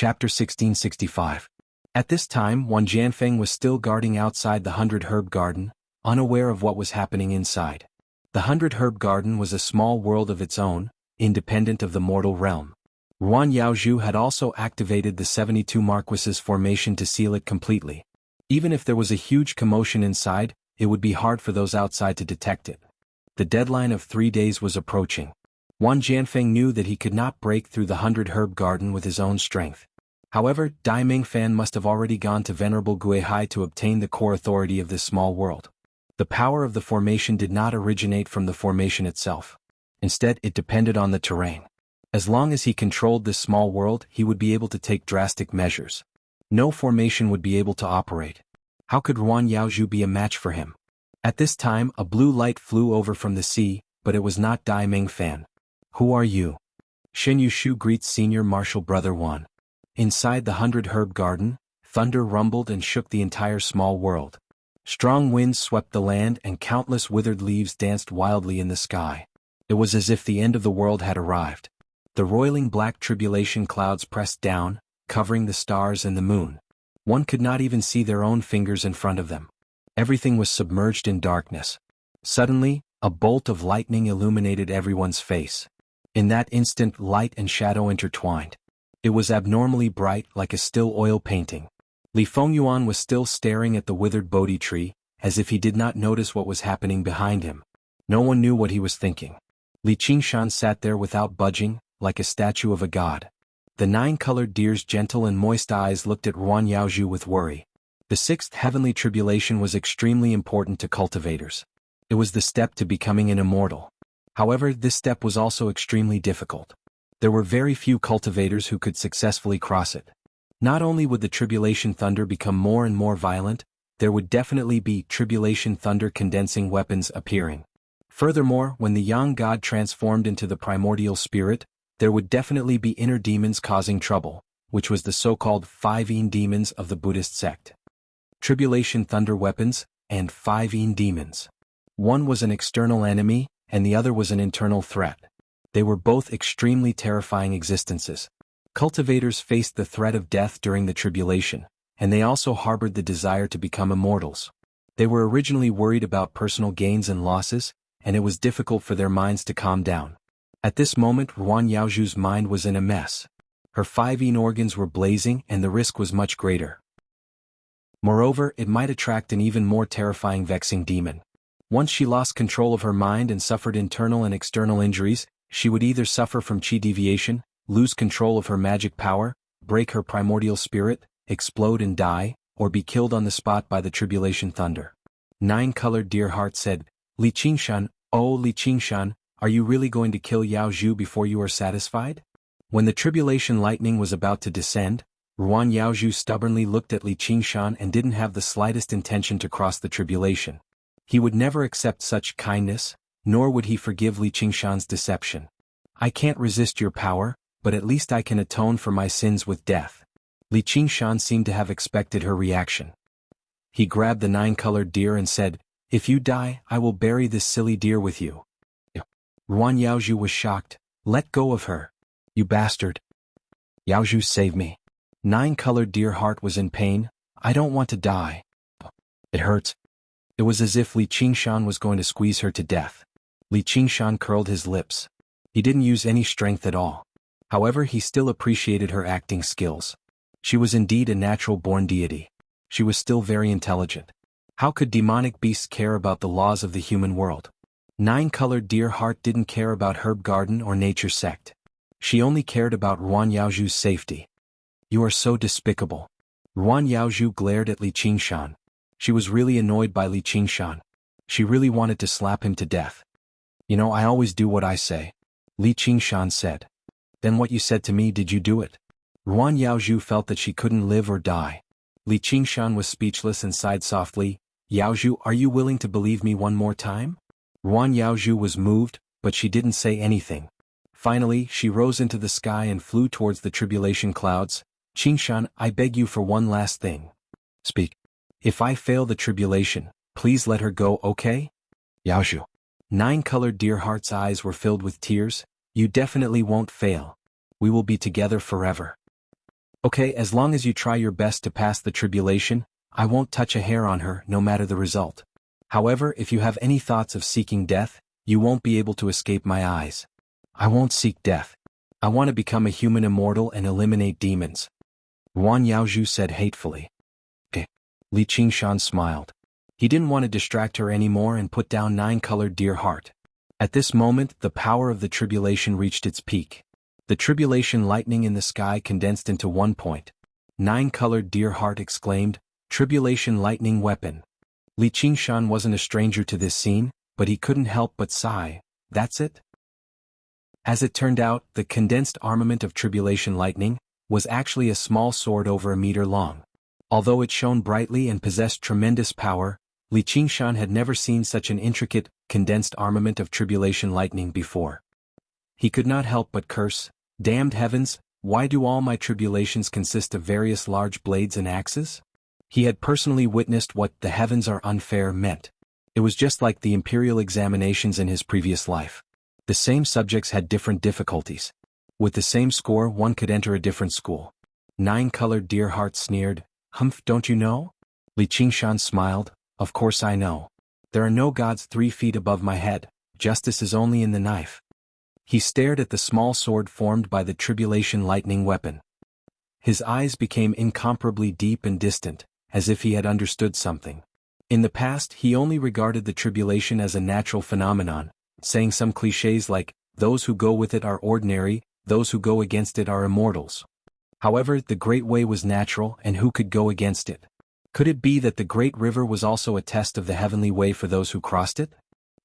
Chapter 1665. At this time Wan Jianfeng was still guarding outside the 100-herb garden, unaware of what was happening inside. The 100-herb garden was a small world of its own, independent of the mortal realm. Ruan Yaozhu had also activated the 72 Marquises formation to seal it completely. Even if there was a huge commotion inside, it would be hard for those outside to detect it. The deadline of 3 days was approaching. Wan Jianfeng knew that he could not break through the 100-herb garden with his own strength. However, Dai Mingfan must have already gone to Venerable Guihai to obtain the core authority of this small world. The power of the formation did not originate from the formation itself. Instead, it depended on the terrain. As long as he controlled this small world, he would be able to take drastic measures. No formation would be able to operate. How could Ruan Yaozhu be a match for him? At this time, a blue light flew over from the sea, but it was not Dai Mingfan. "Who are you?" Shen Yushu greets Senior Marshal Brother Wan. Inside the 100-herb garden, thunder rumbled and shook the entire small world. Strong winds swept the land and countless withered leaves danced wildly in the sky. It was as if the end of the world had arrived. The roiling black tribulation clouds pressed down, covering the stars and the moon. One could not even see their own fingers in front of them. Everything was submerged in darkness. Suddenly, a bolt of lightning illuminated everyone's face. In that instant, light and shadow intertwined. It was abnormally bright, like a still oil painting. Li Fengyuan was still staring at the withered Bodhi tree, as if he did not notice what was happening behind him. No one knew what he was thinking. Li Qingshan sat there without budging, like a statue of a god. The 9-colored deer's gentle and moist eyes looked at Ruan Yaozhu with worry. The 6th heavenly tribulation was extremely important to cultivators. It was the step to becoming an immortal. However, this step was also extremely difficult. There were very few cultivators who could successfully cross it. Not only would the tribulation thunder become more and more violent, there would definitely be tribulation thunder condensing weapons appearing. Furthermore, when the Yang God transformed into the primordial spirit, there would definitely be inner demons causing trouble, which was the so-called 5 Yin demons of the Buddhist sect. Tribulation thunder weapons, and 5 Yin demons. One was an external enemy, and the other was an internal threat. They were both extremely terrifying existences. Cultivators faced the threat of death during the tribulation, and they also harbored the desire to become immortals. They were originally worried about personal gains and losses, and it was difficult for their minds to calm down. At this moment, Ruan Yaozhu's mind was in a mess. Her 5 Yin organs were blazing and the risk was much greater. Moreover, it might attract an even more terrifying vexing demon. Once she lost control of her mind and suffered internal and external injuries, she would either suffer from qi deviation, lose control of her magic power, break her primordial spirit, explode and die, or be killed on the spot by the tribulation thunder. 9-colored deer heart said, "Li Qingshan, oh Li Qingshan, are you really going to kill Yaozhu before you are satisfied?" When the tribulation lightning was about to descend, Ruan Yaozhu stubbornly looked at Li Qingshan and didn't have the slightest intention to cross the tribulation. He would never accept such kindness, nor would he forgive Li Qingshan's deception. "I can't resist your power, but at least I can atone for my sins with death." Li Qingshan seemed to have expected her reaction. He grabbed the 9-colored deer and said, "If you die, I will bury this silly deer with you." Ruan Yaozhu was shocked. "Let go of her. You bastard." "Yaozhu, save me." 9-colored deer heart was in pain. "I don't want to die. It hurts." It was as if Li Qingshan was going to squeeze her to death. Li Qingshan curled his lips. He didn't use any strength at all. However, he still appreciated her acting skills. She was indeed a natural-born deity. She was still very intelligent. How could demonic beasts care about the laws of the human world? 9-colored deer heart didn't care about herb garden or nature sect. She only cared about Ruan Yaozhu's safety. "You are so despicable." Ruan Yaozhu glared at Li Qingshan. She was really annoyed by Li Qingshan. She really wanted to slap him to death. "You know, I always do what I say," Li Qingshan said. "Then what you said to me, did you do it?" Ruan Yaozhu felt that she couldn't live or die. Li Qingshan was speechless and sighed softly. "Yaozhu, are you willing to believe me one more time?" Ruan Yaozhu was moved, but she didn't say anything. Finally, she rose into the sky and flew towards the tribulation clouds. "Qingshan, I beg you for one last thing. Speak. If I fail the tribulation, please let her go, okay?" "Yaozhu." 9-colored deer heart's eyes were filled with tears. "You definitely won't fail. We will be together forever." Okay, as long as you try your best to pass the tribulation, I won't touch a hair on her no matter the result. However, if you have any thoughts of seeking death, you won't be able to escape my eyes. I won't seek death. I want to become a human immortal and eliminate demons. Ruan Yaozhu said hatefully. Eh. Li Qingshan smiled. He didn't want to distract her anymore and put down nine-colored deer heart. At this moment, the power of the tribulation reached its peak. The tribulation lightning in the sky condensed into 1 point. Nine-colored deer heart exclaimed, "Tribulation lightning weapon." Li Qingshan wasn't a stranger to this scene, but he couldn't help but sigh. That's it? As it turned out, the condensed armament of tribulation lightning was actually a small sword over a meter long. Although it shone brightly and possessed tremendous power, Li Qingshan had never seen such an intricate, condensed armament of tribulation lightning before. He could not help but curse, "Damned heavens, why do all my tribulations consist of various large blades and axes?" He had personally witnessed what "the heavens are unfair" meant. It was just like the imperial examinations in his previous life. The same subjects had different difficulties. With the same score, one could enter a different school. Nine-colored deer heart sneered, "Humph, don't you know?" Li Qingshan smiled, "Of course I know. There are no gods 3 feet above my head, justice is only in the knife." He stared at the small sword formed by the tribulation lightning weapon. His eyes became incomparably deep and distant, as if he had understood something. In the past, he only regarded the tribulation as a natural phenomenon, saying some clichés like, "Those who go with it are ordinary, those who go against it are immortals." However, the Great Way was natural, and who could go against it? Could it be that the Great River was also a test of the heavenly way for those who crossed it?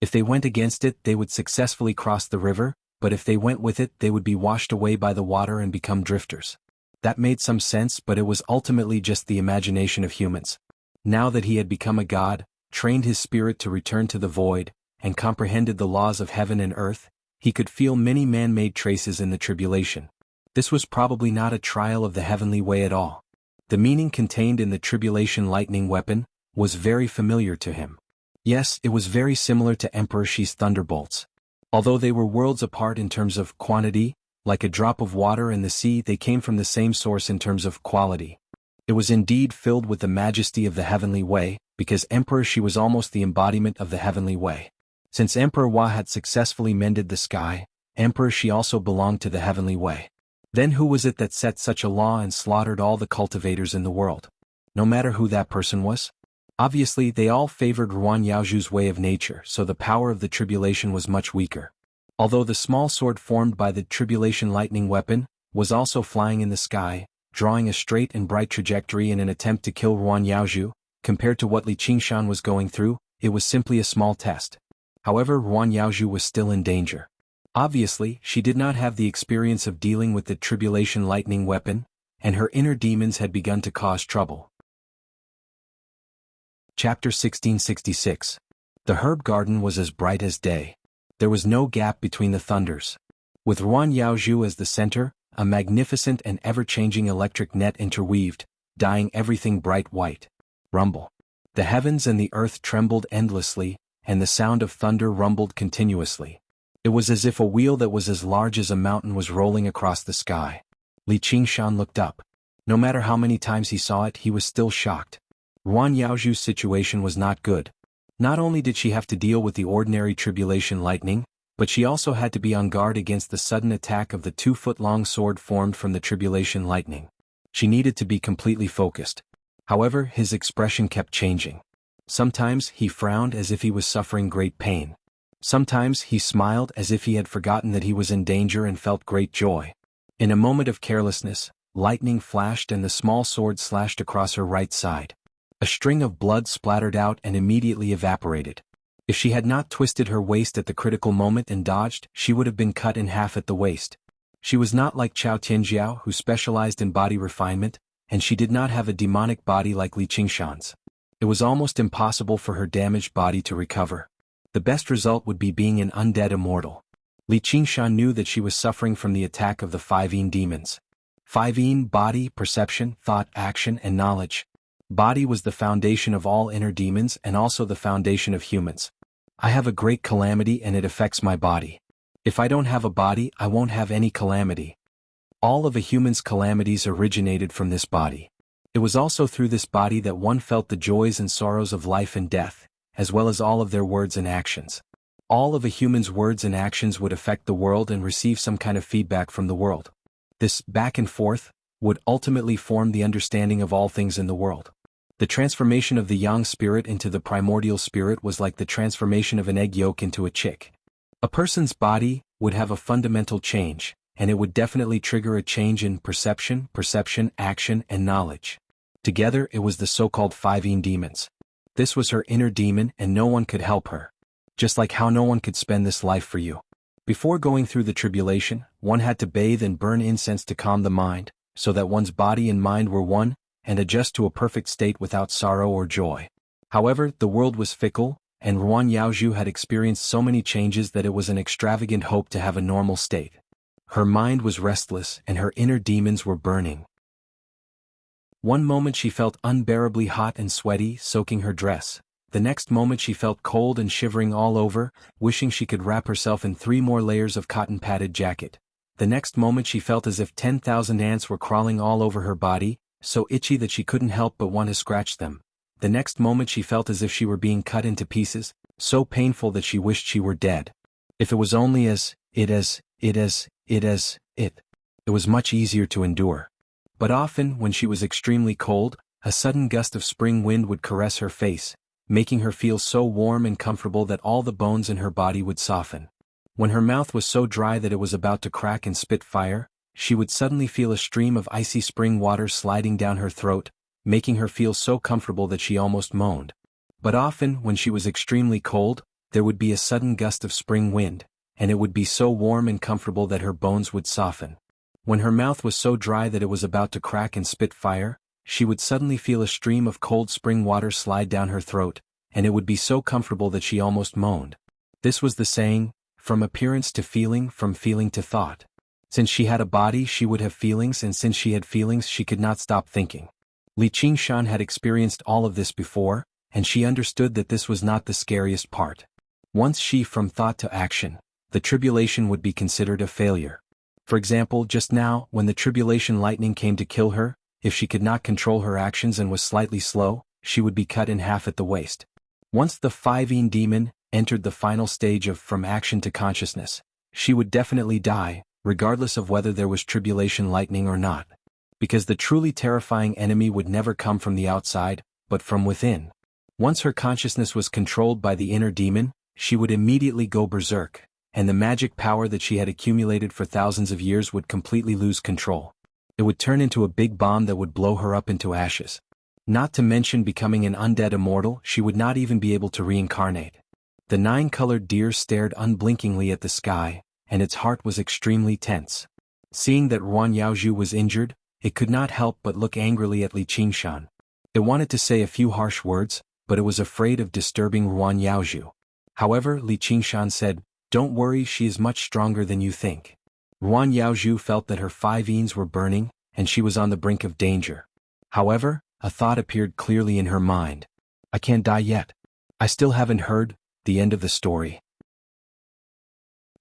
If they went against it, they would successfully cross the river, but if they went with it, they would be washed away by the water and become drifters. That made some sense, but it was ultimately just the imagination of humans. Now that he had become a god, trained his spirit to return to the void, and comprehended the laws of heaven and earth, he could feel many man-made traces in the tribulation. This was probably not a trial of the heavenly way at all. The meaning contained in the tribulation lightning weapon was very familiar to him. Yes, it was very similar to Emperor Shi's thunderbolts. Although they were worlds apart in terms of quantity, like a drop of water in the sea, they came from the same source in terms of quality. It was indeed filled with the majesty of the heavenly way, because Emperor Shi was almost the embodiment of the heavenly way. Since Emperor Hua had successfully mended the sky, Emperor Shi also belonged to the heavenly way. Then who was it that set such a law and slaughtered all the cultivators in the world? No matter who that person was? Obviously, they all favored Ruan Yaozhu's way of nature, so the power of the tribulation was much weaker. Although the small sword formed by the tribulation lightning weapon was also flying in the sky, drawing a straight and bright trajectory in an attempt to kill Ruan Yaozhu, compared to what Li Qingshan was going through, it was simply a small test. However, Ruan Yaozhu was still in danger. Obviously, she did not have the experience of dealing with the tribulation lightning weapon, and her inner demons had begun to cause trouble. Chapter 1666. The herb garden was as bright as day. There was no gap between the thunders. With Ruan Yaozhu as the center, a magnificent and ever-changing electric net interweaved, dyeing everything bright white. Rumble. The heavens and the earth trembled endlessly, and the sound of thunder rumbled continuously. It was as if a wheel that was as large as a mountain was rolling across the sky. Li Qingshan looked up. No matter how many times he saw it, he was still shocked. Ruan Yaozhu's situation was not good. Not only did she have to deal with the ordinary tribulation lightning, but she also had to be on guard against the sudden attack of the 2-foot-long sword formed from the tribulation lightning. She needed to be completely focused. However, his expression kept changing. Sometimes he frowned as if he was suffering great pain. Sometimes he smiled as if he had forgotten that he was in danger and felt great joy. In a moment of carelessness, lightning flashed and the small sword slashed across her right side. A string of blood splattered out and immediately evaporated. If she had not twisted her waist at the critical moment and dodged, she would have been cut in half at the waist. She was not like Chao Tianjiao, who specialized in body refinement, and she did not have a demonic body like Li Qingshan's. It was almost impossible for her damaged body to recover. The best result would be being an undead immortal. Li Qingshan knew that she was suffering from the attack of the 5 Yin demons. 5 Yin: body, perception, thought, action, and knowledge. Body was the foundation of all inner demons and also the foundation of humans. I have a great calamity and it affects my body. If I don't have a body, I won't have any calamity. All of a human's calamities originated from this body. It was also through this body that one felt the joys and sorrows of life and death, as well as all of their words and actions. All of a human's words and actions would affect the world and receive some kind of feedback from the world. This back and forth would ultimately form the understanding of all things in the world. The transformation of the yang spirit into the primordial spirit was like the transformation of an egg yolk into a chick. A person's body would have a fundamental change, and it would definitely trigger a change in perception, action, and knowledge. Together it was the so-called 5 yin demons. This was her inner demon and no one could help her. Just like how no one could spend this life for you. Before going through the tribulation, one had to bathe and burn incense to calm the mind, so that one's body and mind were one, and adjust to a perfect state without sorrow or joy. However, the world was fickle, and Ruan Yaozhu had experienced so many changes that it was an extravagant hope to have a normal state. Her mind was restless and her inner demons were burning. One moment she felt unbearably hot and sweaty, soaking her dress. The next moment she felt cold and shivering all over, wishing she could wrap herself in 3 more layers of cotton-padded jacket. The next moment she felt as if 10,000 ants were crawling all over her body, so itchy that she couldn't help but want to scratch them. The next moment she felt as if she were being cut into pieces, so painful that she wished she were dead. If it was only it was much easier to endure. But often, when she was extremely cold, a sudden gust of spring wind would caress her face, making her feel so warm and comfortable that all the bones in her body would soften. When her mouth was so dry that it was about to crack and spit fire, she would suddenly feel a stream of icy spring water sliding down her throat, making her feel so comfortable that she almost moaned. But often, when she was extremely cold, there would be a sudden gust of spring wind, and it would be so warm and comfortable that her bones would soften. When her mouth was so dry that it was about to crack and spit fire, she would suddenly feel a stream of cold spring water slide down her throat, and it would be so comfortable that she almost moaned. This was the saying, from appearance to feeling, from feeling to thought. Since she had a body she would have feelings, and since she had feelings she could not stop thinking. Li Qingshan had experienced all of this before, and she understood that this was not the scariest part. Once she from thought to action, the tribulation would be considered a failure. For example, just now, when the tribulation lightning came to kill her, if she could not control her actions and was slightly slow, she would be cut in half at the waist. Once the 5 yin demon entered the final stage of from action to consciousness, she would definitely die, regardless of whether there was tribulation lightning or not. Because the truly terrifying enemy would never come from the outside, but from within. Once her consciousness was controlled by the inner demon, she would immediately go berserk, and the magic power that she had accumulated for thousands of years would completely lose control. It would turn into a big bomb that would blow her up into ashes. Not to mention becoming an undead immortal, she would not even be able to reincarnate. The 9-colored deer stared unblinkingly at the sky, and its heart was extremely tense. Seeing that Ruan Yaozhu was injured, it could not help but look angrily at Li Qingshan. It wanted to say a few harsh words, but it was afraid of disturbing Ruan Yaozhu. However, Li Qingshan said, "Don't worry, she is much stronger than you think." Ruan Yaozhu felt that her 5 yins were burning, and she was on the brink of danger. However, a thought appeared clearly in her mind. I can't die yet. I still haven't heard the end of the story.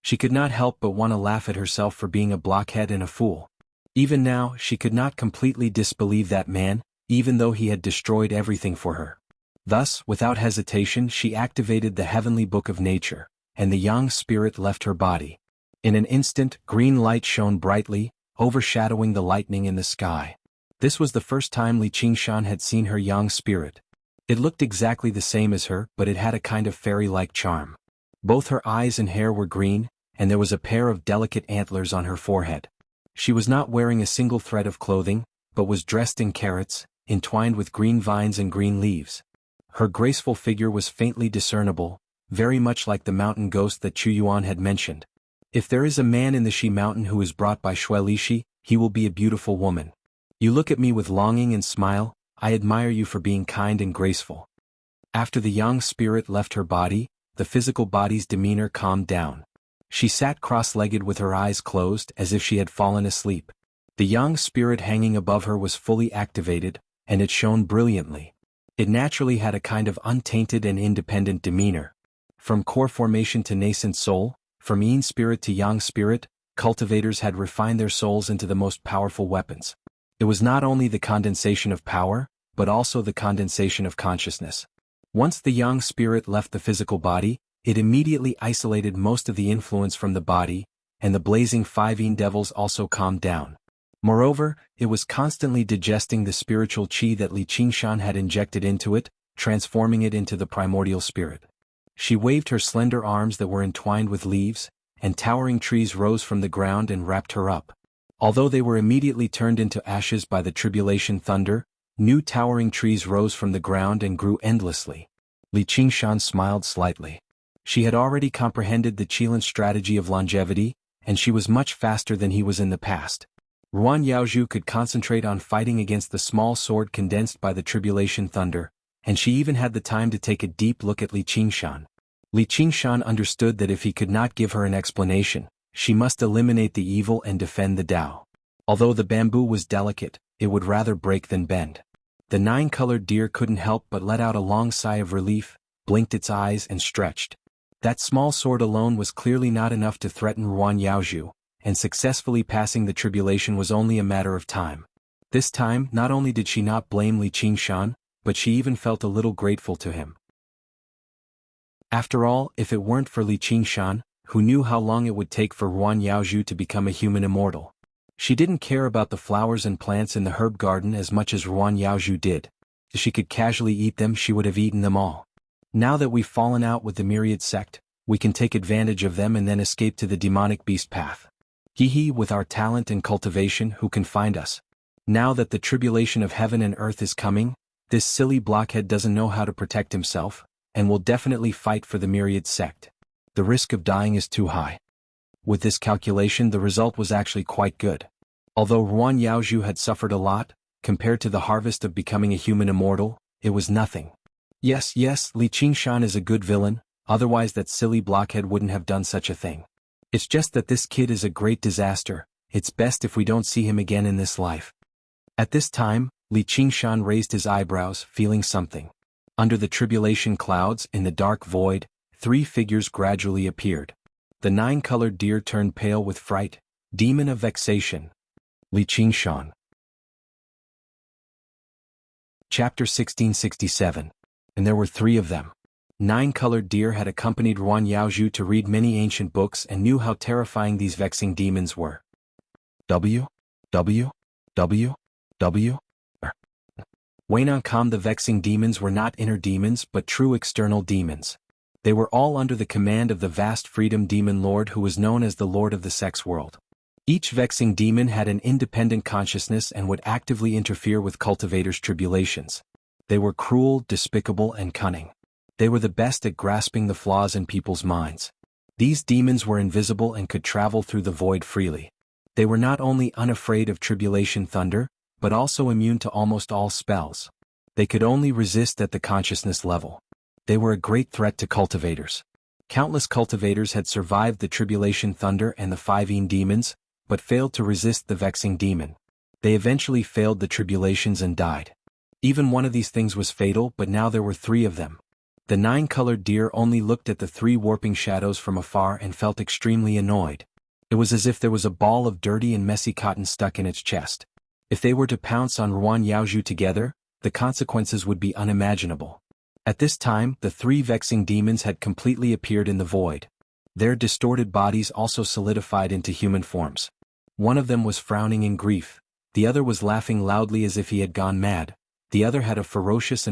She could not help but want to laugh at herself for being a blockhead and a fool. Even now, she could not completely disbelieve that man, even though he had destroyed everything for her. Thus, without hesitation, she activated the heavenly book of nature, and the yang spirit left her body. In an instant, green light shone brightly, overshadowing the lightning in the sky. This was the first time Li Qingshan had seen her yang spirit. It looked exactly the same as her, but it had a kind of fairy-like charm. Both her eyes and hair were green, and there was a pair of delicate antlers on her forehead. She was not wearing a single thread of clothing, but was dressed in carrots, entwined with green vines and green leaves. Her graceful figure was faintly discernible, very much like the mountain ghost that Chu Yuan had mentioned. If there is a man in the Shi mountain who is brought by Shuelishi, he will be a beautiful woman. You look at me with longing and smile, I admire you for being kind and graceful. After the yang spirit left her body, the physical body's demeanor calmed down. She sat cross-legged with her eyes closed as if she had fallen asleep. The yang spirit hanging above her was fully activated, and it shone brilliantly. It naturally had a kind of untainted and independent demeanor. From core formation to nascent soul, from yin spirit to yang spirit, cultivators had refined their souls into the most powerful weapons. It was not only the condensation of power, but also the condensation of consciousness. Once the yang spirit left the physical body, it immediately isolated most of the influence from the body, and the blazing 5 devils also calmed down. Moreover, it was constantly digesting the spiritual qi that Li Qingshan had injected into it, transforming it into the primordial spirit. She waved her slender arms that were entwined with leaves, and towering trees rose from the ground and wrapped her up. Although they were immediately turned into ashes by the tribulation thunder, new towering trees rose from the ground and grew endlessly. Li Qingshan smiled slightly. She had already comprehended the Qilan strategy of longevity, and she was much faster than he was in the past. Ruan Yaozhu could concentrate on fighting against the small sword condensed by the tribulation thunder, and she even had the time to take a deep look at Li Qingshan. Li Qingshan understood that if he could not give her an explanation, she must eliminate the evil and defend the Tao. Although the bamboo was delicate, it would rather break than bend. The 9-colored deer couldn't help but let out a long sigh of relief, blinked its eyes and stretched. That small sword alone was clearly not enough to threaten Ruan Yaozhu, and successfully passing the tribulation was only a matter of time. This time, not only did she not blame Li Qingshan, but she even felt a little grateful to him. After all, if it weren't for Li Qingshan, who knew how long it would take for Ruan Yaozhu to become a human immortal. She didn't care about the flowers and plants in the herb garden as much as Ruan Yaozhu did. If she could casually eat them, she would have eaten them all. Now that we've fallen out with the myriad sect, we can take advantage of them and then escape to the demonic beast path. With our talent and cultivation, who can find us? Now that the tribulation of heaven and earth is coming, this silly blockhead doesn't know how to protect himself, and will definitely fight for the myriad sect. The risk of dying is too high. With this calculation, the result was actually quite good. Although Ruan Yaozhu had suffered a lot, compared to the harvest of becoming a human immortal, it was nothing. Yes, Li Qingshan is a good villain, otherwise that silly blockhead wouldn't have done such a thing. It's just that this kid is a great disaster. It's best if we don't see him again in this life. At this time, Li Qingshan raised his eyebrows, feeling something. Under the tribulation clouds, in the dark void, 3 figures gradually appeared. The 9-colored deer turned pale with fright, demon of vexation. Li Qingshan. Chapter 1667. And there were 3 of them. 9-colored deer had accompanied Ruan Yaozhu to read many ancient books and knew how terrifying these vexing demons were. Wainankam, the vexing demons were not inner demons but true external demons. They were all under the command of the vast freedom demon lord who was known as the Lord of the Sex World. Each vexing demon had an independent consciousness and would actively interfere with cultivators' tribulations. They were cruel, despicable, and cunning. They were the best at grasping the flaws in people's minds. These demons were invisible and could travel through the void freely. They were not only unafraid of tribulation thunder, but also immune to almost all spells. They could only resist at the consciousness level. They were a great threat to cultivators. Countless cultivators had survived the tribulation thunder and the 5 demons, but failed to resist the vexing demon. They eventually failed the tribulations and died. Even one of these things was fatal, but now there were 3 of them. The 9-colored deer only looked at the 3 warping shadows from afar and felt extremely annoyed. It was as if there was a ball of dirty and messy cotton stuck in its chest. If they were to pounce on Ruan Yaozhu together, the consequences would be unimaginable. At this time, the 3 vexing demons had completely appeared in the void. Their distorted bodies also solidified into human forms. One of them was frowning in grief, the other was laughing loudly as if he had gone mad, the other had a ferocious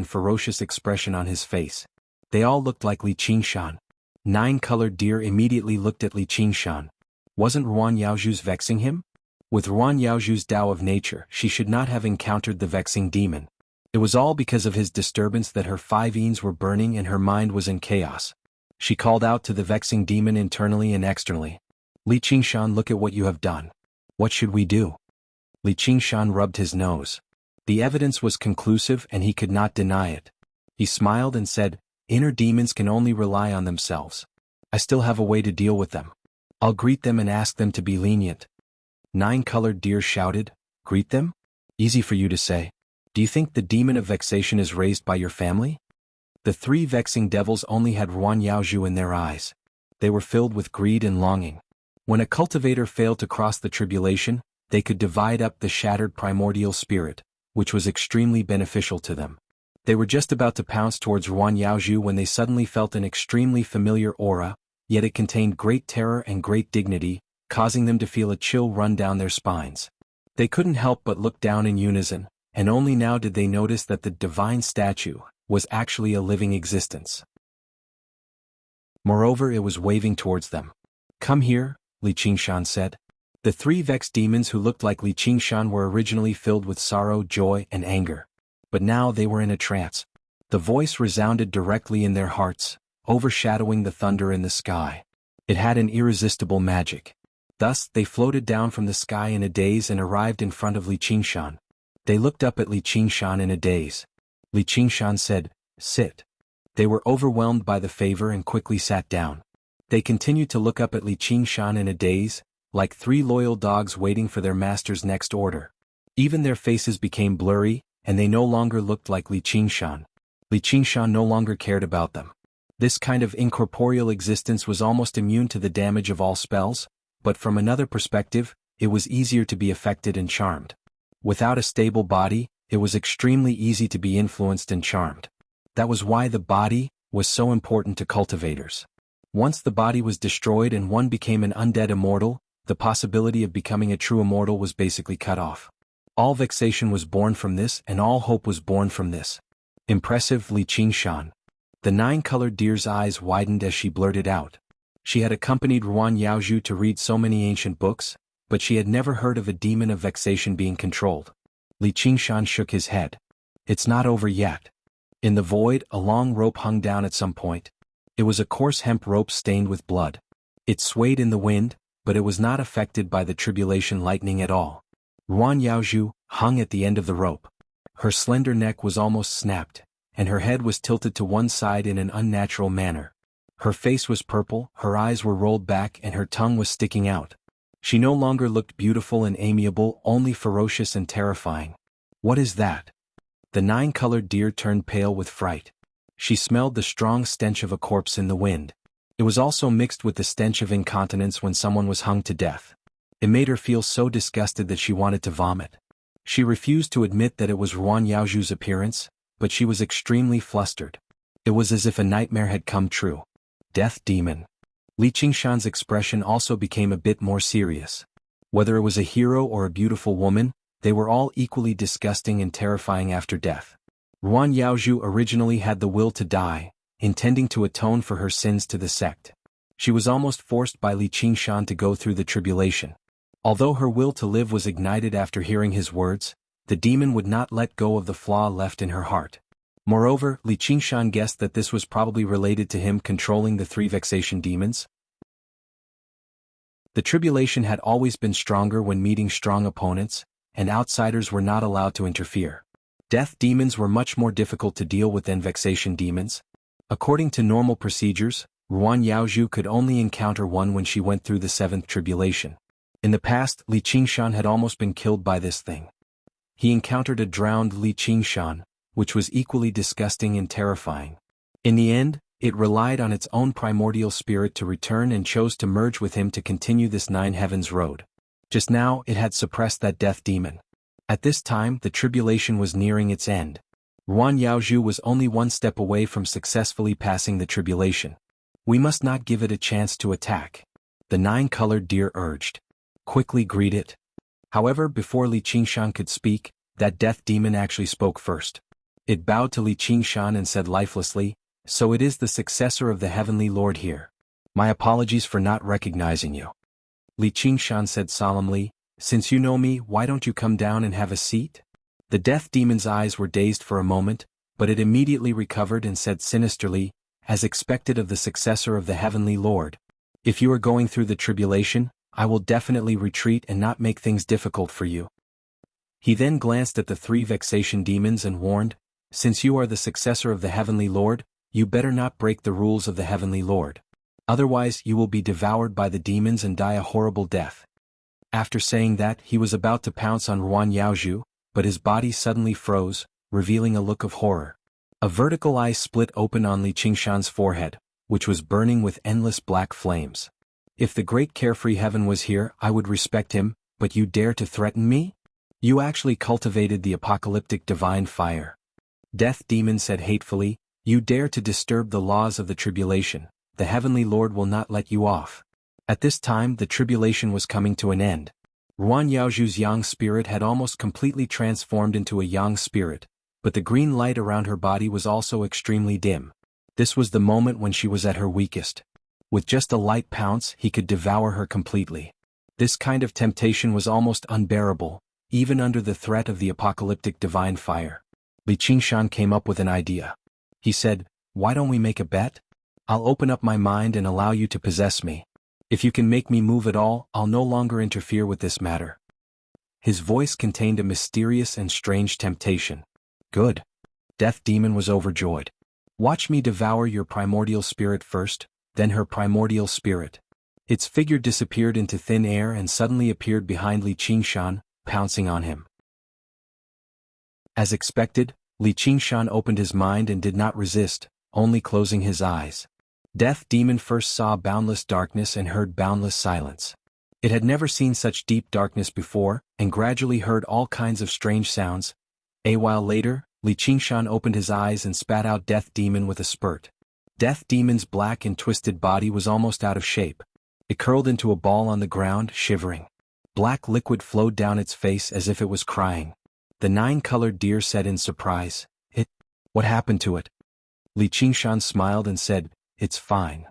expression on his face. They all looked like Li Qingshan. 9-colored deer immediately looked at Li Qingshan. Wasn't Ruan Yaozhu's vexing him? With Ruan Yaozhu's Tao of nature, she should not have encountered the vexing demon. It was all because of his disturbance that her 5 were burning and her mind was in chaos. She called out to the vexing demon internally and externally. Li Qingshan, look at what you have done. What should we do? Li Qingshan rubbed his nose. The evidence was conclusive and he could not deny it. He smiled and said, inner demons can only rely on themselves. I still have a way to deal with them. I'll greet them and ask them to be lenient. 9-colored deer shouted, greet them? Easy for you to say. Do you think the demon of vexation is raised by your family? The 3 vexing devils only had Ruan Yaozhu in their eyes. They were filled with greed and longing. When a cultivator failed to cross the tribulation, they could divide up the shattered primordial spirit, which was extremely beneficial to them. They were just about to pounce towards Ruan Yaozhu when they suddenly felt an extremely familiar aura, yet it contained great terror and great dignity, causing them to feel a chill run down their spines. They couldn't help but look down in unison, and only now did they notice that the divine statue was actually a living existence. Moreover, it was waving towards them. "Come here," Li Qingshan said. The three vexed demons who looked like Li Qingshan were originally filled with sorrow, joy, and anger. But now they were in a trance. The voice resounded directly in their hearts, overshadowing the thunder in the sky. It had an irresistible magic. Thus, they floated down from the sky in a daze and arrived in front of Li Qingshan. They looked up at Li Qingshan in a daze. Li Qingshan said, "Sit." They were overwhelmed by the favor and quickly sat down. They continued to look up at Li Qingshan in a daze, like three loyal dogs waiting for their master's next order. Even their faces became blurry, and they no longer looked like Li Qingshan. Li Qingshan no longer cared about them. This kind of incorporeal existence was almost immune to the damage of all spells, but from another perspective, it was easier to be affected and charmed. Without a stable body, it was extremely easy to be influenced and charmed. That was why the body was so important to cultivators. Once the body was destroyed and one became an undead immortal, the possibility of becoming a true immortal was basically cut off. All vexation was born from this and all hope was born from this. Impressive, Li Qingshan. The nine-colored deer's eyes widened as she blurted out. She had accompanied Ruan Yaozhu to read so many ancient books, but she had never heard of a demon of vexation being controlled. Li Qingshan shook his head. "It's not over yet." In the void, a long rope hung down at some point. It was a coarse hemp rope stained with blood. It swayed in the wind, but it was not affected by the tribulation lightning at all. Ruan Yaozhu hung at the end of the rope. Her slender neck was almost snapped, and her head was tilted to one side in an unnatural manner. Her face was purple, her eyes were rolled back and her tongue was sticking out. She no longer looked beautiful and amiable, only ferocious and terrifying. "What is that?" The nine-colored deer turned pale with fright. She smelled the strong stench of a corpse in the wind. It was also mixed with the stench of incontinence when someone was hung to death. It made her feel so disgusted that she wanted to vomit. She refused to admit that it was Ruan Yaozhu's appearance, but she was extremely flustered. It was as if a nightmare had come true. Death demon. Li Qingshan's expression also became a bit more serious. Whether it was a hero or a beautiful woman, they were all equally disgusting and terrifying after death. Ruan Yaozhu originally had the will to die, intending to atone for her sins to the sect. She was almost forced by Li Qingshan to go through the tribulation. Although her will to live was ignited after hearing his words, the demon would not let go of the flaw left in her heart. Moreover, Li Qingshan guessed that this was probably related to him controlling the three vexation demons. The tribulation had always been stronger when meeting strong opponents, and outsiders were not allowed to interfere. Death demons were much more difficult to deal with than vexation demons. According to normal procedures, Ruan Yaozhu could only encounter one when she went through the seventh tribulation. In the past, Li Qingshan had almost been killed by this thing. He encountered a drowned Li Qingshan, which was equally disgusting and terrifying. In the end, it relied on its own primordial spirit to return and chose to merge with him to continue this nine heavens road. Just now, it had suppressed that death demon. At this time, the tribulation was nearing its end. Ruan Yaozhu was only one step away from successfully passing the tribulation. "We must not give it a chance to attack," the nine-colored deer urged. "Quickly greet it." However, before Li Qingshan could speak, that death demon actually spoke first. It bowed to Li Qingshan and said lifelessly, "So it is the successor of the Heavenly Lord here. My apologies for not recognizing you." Li Qingshan said solemnly, "Since you know me, why don't you come down and have a seat?" The death demon's eyes were dazed for a moment, but it immediately recovered and said sinisterly, as expected of the successor of the Heavenly Lord, "If you are going through the tribulation, I will definitely retreat and not make things difficult for you." He then glanced at the three vexation demons and warned, "Since you are the successor of the Heavenly Lord, you better not break the rules of the Heavenly Lord. Otherwise you will be devoured by the demons and die a horrible death." After saying that, he was about to pounce on Ruan Yaozhu, but his body suddenly froze, revealing a look of horror. A vertical eye split open on Li Qingshan's forehead, which was burning with endless black flames. If the great carefree heaven was here, I would respect him, but you dare to threaten me? You actually cultivated the apocalyptic divine fire. Death Demon said hatefully, you dare to disturb the laws of the tribulation, the heavenly Lord will not let you off. At this time the tribulation was coming to an end. Ruan Yaoju's yang spirit had almost completely transformed into a yang spirit, but the green light around her body was also extremely dim. This was the moment when she was at her weakest. With just a light pounce he could devour her completely. This kind of temptation was almost unbearable, even under the threat of the apocalyptic divine fire. Li Qingshan came up with an idea. He said, why don't we make a bet? I'll open up my mind and allow you to possess me. If you can make me move at all, I'll no longer interfere with this matter. His voice contained a mysterious and strange temptation. Good. Death Demon was overjoyed. Watch me devour your primordial spirit first, then her primordial spirit. Its figure disappeared into thin air and suddenly appeared behind Li Qingshan, pouncing on him. As expected, Li Qingshan opened his mind and did not resist, only closing his eyes. Death Demon first saw boundless darkness and heard boundless silence. It had never seen such deep darkness before, and gradually heard all kinds of strange sounds. A while later, Li Qingshan opened his eyes and spat out Death Demon with a spurt. Death Demon's black and twisted body was almost out of shape. It curled into a ball on the ground, shivering. Black liquid flowed down its face as if it was crying. The nine-colored deer said in surprise, What happened to it? Li Qingshan smiled and said, It's fine.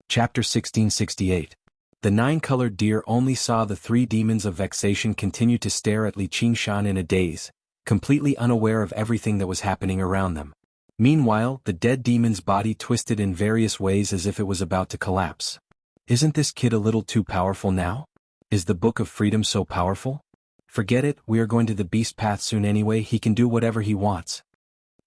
Chapter 1668. The nine-colored deer only saw the three demons of vexation continue to stare at Li Qingshan in a daze, completely unaware of everything that was happening around them. Meanwhile, the dead demon's body twisted in various ways as if it was about to collapse. Isn't this kid a little too powerful now? Is the Book of Freedom so powerful? Forget it, we are going to the beast path soon anyway, he can do whatever he wants.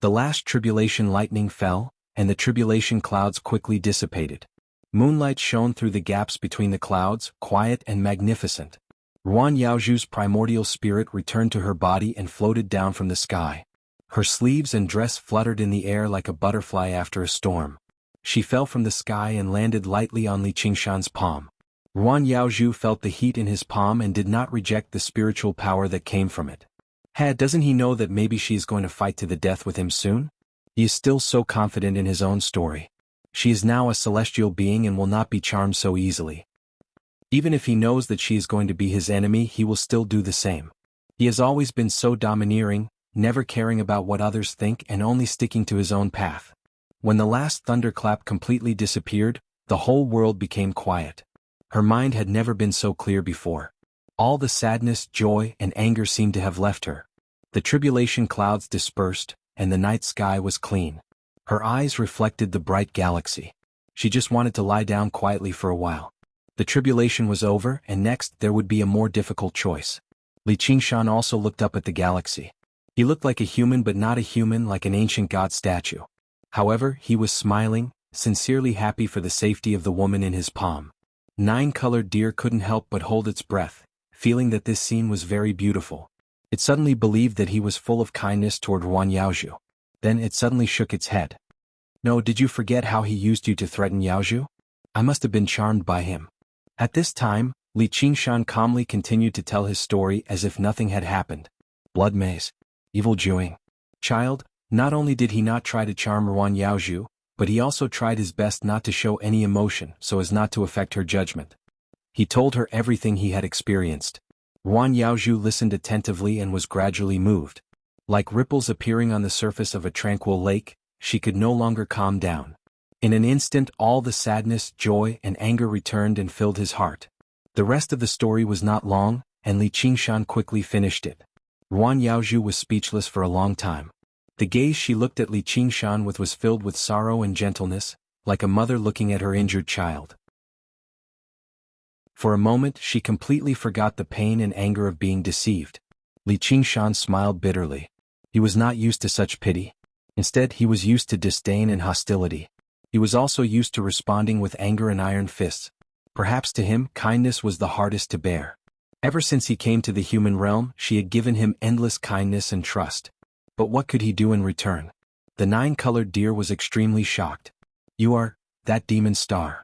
The last tribulation lightning fell, and the tribulation clouds quickly dissipated. Moonlight shone through the gaps between the clouds, quiet and magnificent. Ruan Yaoju's primordial spirit returned to her body and floated down from the sky. Her sleeves and dress fluttered in the air like a butterfly after a storm. She fell from the sky and landed lightly on Li Qingshan's palm. Ruan Yaoju felt the heat in his palm and did not reject the spiritual power that came from it. Doesn't he know that maybe she is going to fight to the death with him soon? He is still so confident in his own story. She is now a celestial being and will not be charmed so easily. Even if he knows that she is going to be his enemy, he will still do the same. He has always been so domineering, never caring about what others think and only sticking to his own path. When the last thunderclap completely disappeared, the whole world became quiet. Her mind had never been so clear before. All the sadness, joy, and anger seemed to have left her. The tribulation clouds dispersed, and the night sky was clean. Her eyes reflected the bright galaxy. She just wanted to lie down quietly for a while. The tribulation was over, and next there would be a more difficult choice. Li Qingshan also looked up at the galaxy. He looked like a human but not a human, like an ancient god statue. However, he was smiling, sincerely happy for the safety of the woman in his palm. Nine-colored deer couldn't help but hold its breath, feeling that this scene was very beautiful. It suddenly believed that he was full of kindness toward Ruan Yaoju. Then it suddenly shook its head. No, did you forget how he used you to threaten Yaoju? I must have been charmed by him. At this time, Li Qingshan calmly continued to tell his story as if nothing had happened. Blood maze. Evil Jianghu. Child, not only did he not try to charm Ruan Yaoju, but he also tried his best not to show any emotion so as not to affect her judgment. He told her everything he had experienced. Ruan Yaoju listened attentively and was gradually moved. Like ripples appearing on the surface of a tranquil lake, she could no longer calm down. In an instant all the sadness, joy, and anger returned and filled his heart. The rest of the story was not long, and Li Qingshan quickly finished it. Ruan Yaoju was speechless for a long time. The gaze she looked at Li Qingshan with was filled with sorrow and gentleness, like a mother looking at her injured child. For a moment she completely forgot the pain and anger of being deceived. Li Qingshan smiled bitterly. He was not used to such pity. Instead, he was used to disdain and hostility. He was also used to responding with anger and iron fists. Perhaps to him, kindness was the hardest to bear. Ever since he came to the human realm, she had given him endless kindness and trust. But what could he do in return? The nine-colored deer was extremely shocked. You are that demon star.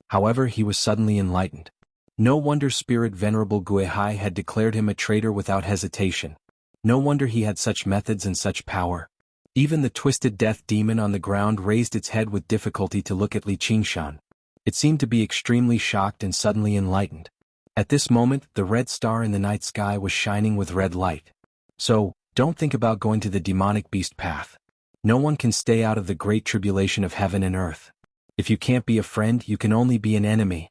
However, he was suddenly enlightened. No wonder Spirit Venerable Guihai had declared him a traitor without hesitation. No wonder he had such methods and such power. Even the twisted death demon on the ground raised its head with difficulty to look at Li Qingshan. It seemed to be extremely shocked and suddenly enlightened. At this moment, the red star in the night sky was shining with red light. So, don't think about going to the demonic beast path. No one can stay out of the great tribulation of heaven and earth. If you can't be a friend, you can only be an enemy.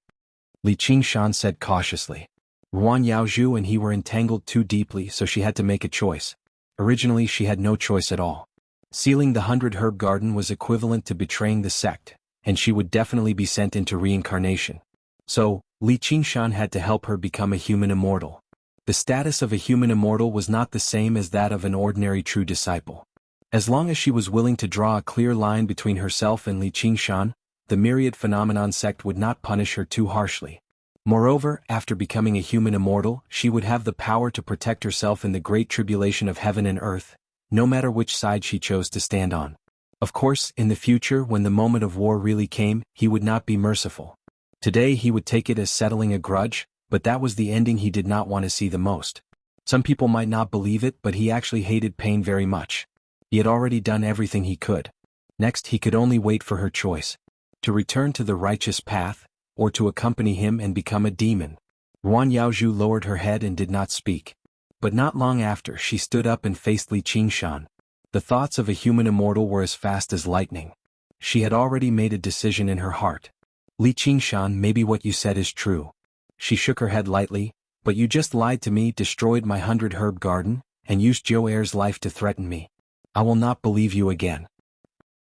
Li Qingshan said cautiously. Ruan Yaozhu and he were entangled too deeply, so she had to make a choice. Originally she had no choice at all. Sealing the 100 Herb Garden was equivalent to betraying the sect, and she would definitely be sent into reincarnation. So, Li Qingshan had to help her become a human immortal. The status of a human immortal was not the same as that of an ordinary true disciple. As long as she was willing to draw a clear line between herself and Li Qingshan, the myriad phenomenon sect would not punish her too harshly. Moreover, after becoming a human immortal, she would have the power to protect herself in the great tribulation of heaven and earth, no matter which side she chose to stand on. Of course, in the future when the moment of war really came, he would not be merciful. Today he would take it as settling a grudge, but that was the ending he did not want to see the most. Some people might not believe it, but he actually hated pain very much. He had already done everything he could. Next he could only wait for her choice. To return to the righteous path, or to accompany him and become a demon. Ruan Yaozhu lowered her head and did not speak. But not long after she stood up and faced Li Qingshan. The thoughts of a human immortal were as fast as lightning. She had already made a decision in her heart. Li Qingshan, maybe what you said is true. She shook her head lightly, but you just lied to me, destroyed my 100 Herb Garden, and used Zhou Er's life to threaten me. I will not believe you again.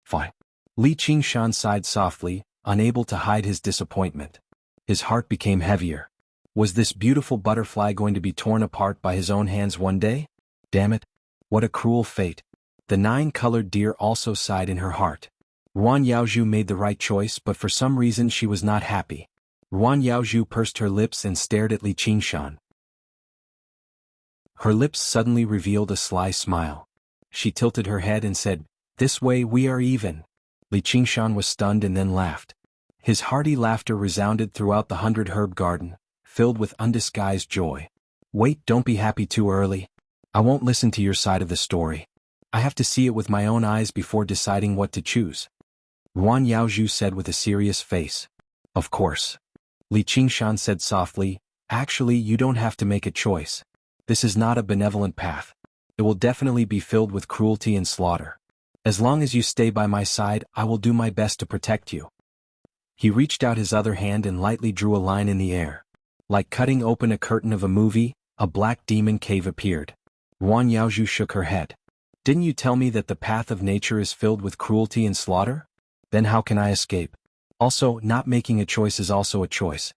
Fine. Li Qingshan sighed softly, unable to hide his disappointment. His heart became heavier. Was this beautiful butterfly going to be torn apart by his own hands one day? Damn it. What a cruel fate. The 9-colored deer also sighed in her heart. Ruan Yaozhu made the right choice, but for some reason she was not happy. Ruan Yaozhu pursed her lips and stared at Li Qingshan. Her lips suddenly revealed a sly smile. She tilted her head and said, "This way we are even." Li Qingshan was stunned and then laughed. His hearty laughter resounded throughout the 100 Herb Garden, filled with undisguised joy. Wait, don't be happy too early. I won't listen to your side of the story. I have to see it with my own eyes before deciding what to choose. Ruan Yaozhu said with a serious face. Of course. Li Qingshan said softly, actually you don't have to make a choice. This is not a benevolent path. It will definitely be filled with cruelty and slaughter. As long as you stay by my side, I will do my best to protect you. He reached out his other hand and lightly drew a line in the air. Like cutting open a curtain of a movie, a black demon cave appeared. Ruan Yaozhu shook her head. Didn't you tell me that the path of nature is filled with cruelty and slaughter? Then how can I escape? Also, not making a choice is also a choice.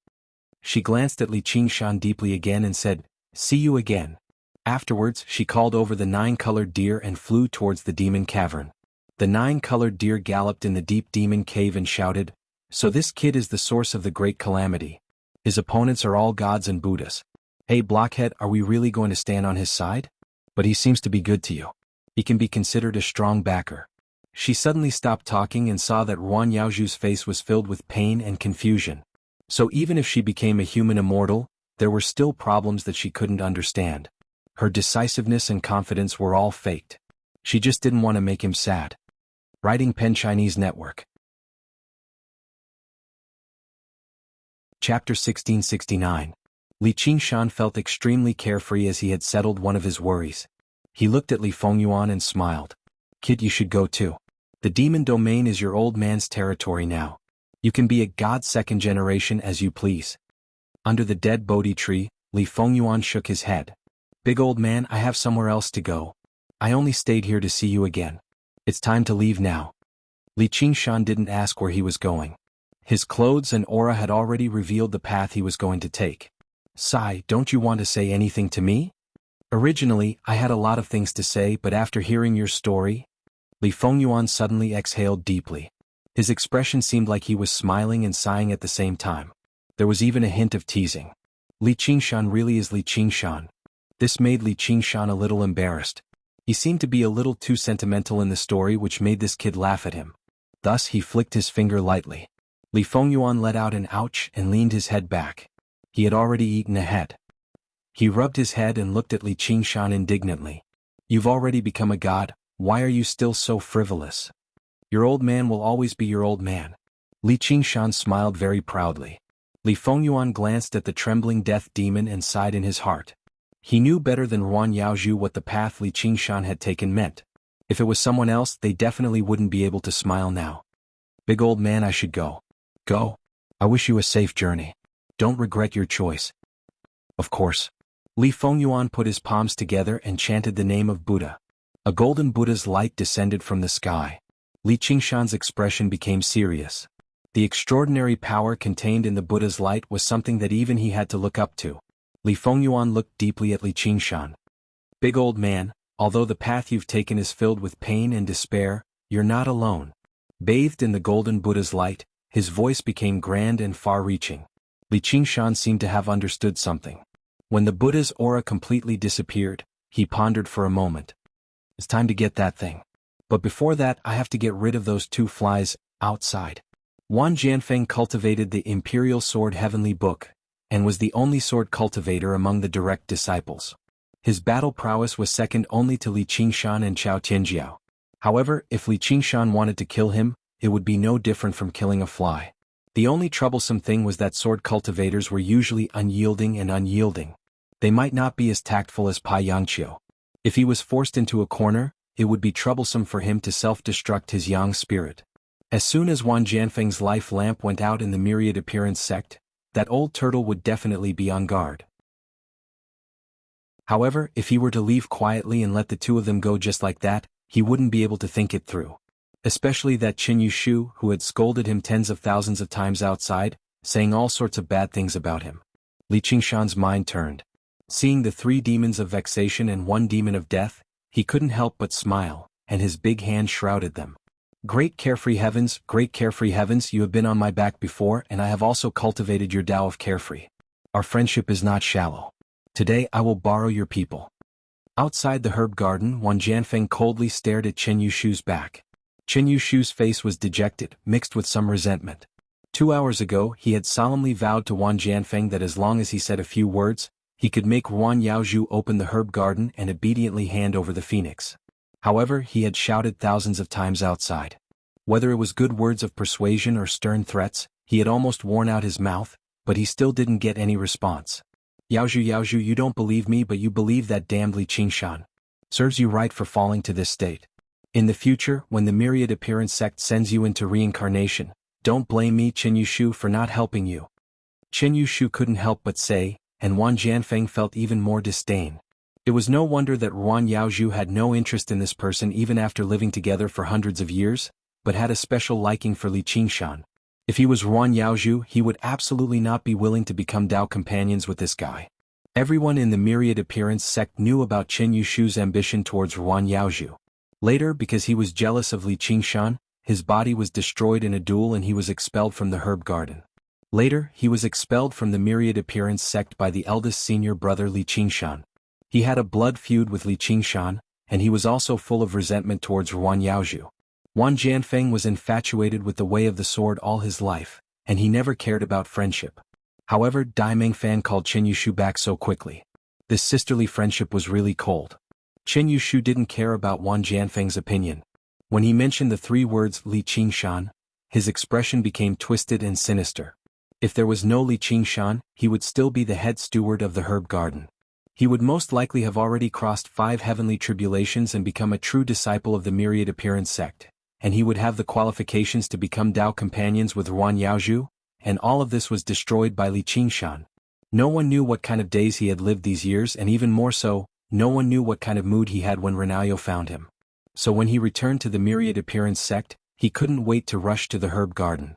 She glanced at Li Qingshan deeply again and said, "See you again." Afterwards, she called over the 9-colored deer and flew towards the demon cavern. The 9-colored deer galloped in the deep demon cave and shouted, "So this kid is the source of the great calamity. His opponents are all gods and Buddhas. Hey blockhead, are we really going to stand on his side? But he seems to be good to you. He can be considered a strong backer." She suddenly stopped talking and saw that Ruan Yaozhu's face was filled with pain and confusion. So even if she became a human immortal, there were still problems that she couldn't understand. Her decisiveness and confidence were all faked. She just didn't want to make him sad. Writing Pen Chinese Network. Chapter 1669. Li Qingshan felt extremely carefree as he had settled one of his worries. He looked at Li Fengyuan and smiled. Kid, you should go too. The demon domain is your old man's territory now. You can be a god second generation as you please. Under the dead Bodhi tree, Li Fengyuan shook his head. Big old man, I have somewhere else to go. I only stayed here to see you again. It's time to leave now. Li Qingshan didn't ask where he was going. His clothes and aura had already revealed the path he was going to take. Sai, don't you want to say anything to me? Originally, I had a lot of things to say, but after hearing your story... Li Fengyuan suddenly exhaled deeply. His expression seemed like he was smiling and sighing at the same time. There was even a hint of teasing. Li Qingshan really is Li Qingshan. This made Li Qingshan a little embarrassed. He seemed to be a little too sentimental in the story, which made this kid laugh at him. Thus he flicked his finger lightly. Li Fengyuan let out an ouch and leaned his head back. He had already eaten ahead. He rubbed his head and looked at Li Qingshan indignantly. You've already become a god, why are you still so frivolous? Your old man will always be your old man. Li Qingshan smiled very proudly. Li Fengyuan glanced at the trembling death demon and sighed in his heart. He knew better than Ruan Yaozhu what the path Li Qingshan had taken meant. If it was someone else, they definitely wouldn't be able to smile now. Big old man, I should go. Go. I wish you a safe journey. Don't regret your choice. Of course. Li Fengyuan put his palms together and chanted the name of Buddha. A golden Buddha's light descended from the sky. Li Qingshan's expression became serious. The extraordinary power contained in the Buddha's light was something that even he had to look up to. Li Fengyuan looked deeply at Li Qingshan. Big old man, although the path you've taken is filled with pain and despair, you're not alone. Bathed in the golden Buddha's light, his voice became grand and far-reaching. Li Qingshan seemed to have understood something. When the Buddha's aura completely disappeared, he pondered for a moment. It's time to get that thing. But before that, I have to get rid of those 2 flies outside. Wan Jianfeng cultivated the Imperial Sword Heavenly Book, and was the only sword cultivator among the direct disciples. His battle prowess was second only to Li Qingshan and Chao Tianjiao. However, if Li Qingshan wanted to kill him, it would be no different from killing a fly. The only troublesome thing was that sword cultivators were usually unyielding. They might not be as tactful as Pai Yangqiu. If he was forced into a corner, it would be troublesome for him to self-destruct his yang spirit. As soon as Wan Jianfeng's life lamp went out in the Myriad Appearance sect, that old turtle would definitely be on guard. However, if he were to leave quietly and let the 2 of them go just like that, he wouldn't be able to think it through. Especially that Qin Yushu who had scolded him tens of thousands of times outside, saying all sorts of bad things about him. Li Qingshan's mind turned. Seeing the 3 demons of vexation and 1 demon of death, he couldn't help but smile, and his big hand shrouded them. Great carefree heavens, you have been on my back before, and I have also cultivated your Tao of carefree. Our friendship is not shallow. Today I will borrow your people. Outside the herb garden, Wan Jianfeng coldly stared at Qin Yushu's back. Qin Yushu's face was dejected, mixed with some resentment. 2 hours ago, he had solemnly vowed to Wan Jianfeng that as long as he said a few words, he could make Ruan Yaozhu open the herb garden and obediently hand over the phoenix. However, he had shouted thousands of times outside. Whether it was good words of persuasion or stern threats, he had almost worn out his mouth, but he still didn't get any response. Yaozhu, you don't believe me, but you believe that damned Li Qingshan. Serves you right for falling to this state. In the future, when the Myriad Appearance sect sends you into reincarnation, don't blame me, Qin Yushu, for not helping you. Qin Yushu couldn't help but say, and Wan Jianfeng felt even more disdain. It was no wonder that Ruan Yaozhu had no interest in this person even after living together for hundreds of years, but had a special liking for Li Qingshan. If he was Ruan Yaozhu, he would absolutely not be willing to become Tao companions with this guy. Everyone in the Myriad Appearance sect knew about Qin Yushu's ambition towards Ruan Yaozhu. Later, because he was jealous of Li Qingshan, his body was destroyed in a duel and he was expelled from the herb garden. Later, he was expelled from the Myriad Appearance sect by the eldest senior brother Li Qingshan. He had a blood feud with Li Qingshan, and he was also full of resentment towards Ruan Yaozhu. Wan Jianfeng was infatuated with the way of the sword all his life, and he never cared about friendship. However, Dai Mengfan called Qin Yushu back so quickly. This sisterly friendship was really cold. Qin Yushu didn't care about Wan Jianfeng's opinion. When he mentioned the 3 words Li Qingshan, his expression became twisted and sinister. If there was no Li Qingshan, he would still be the head steward of the herb garden. He would most likely have already crossed 5 heavenly tribulations and become a true disciple of the Myriad Appearance sect, and he would have the qualifications to become Tao companions with Ruan Yaozhu, and all of this was destroyed by Li Qingshan. No one knew what kind of days he had lived these years, and even more so, no one knew what kind of mood he had when Renayo found him. So when he returned to the Myriad Appearance sect, he couldn't wait to rush to the herb garden.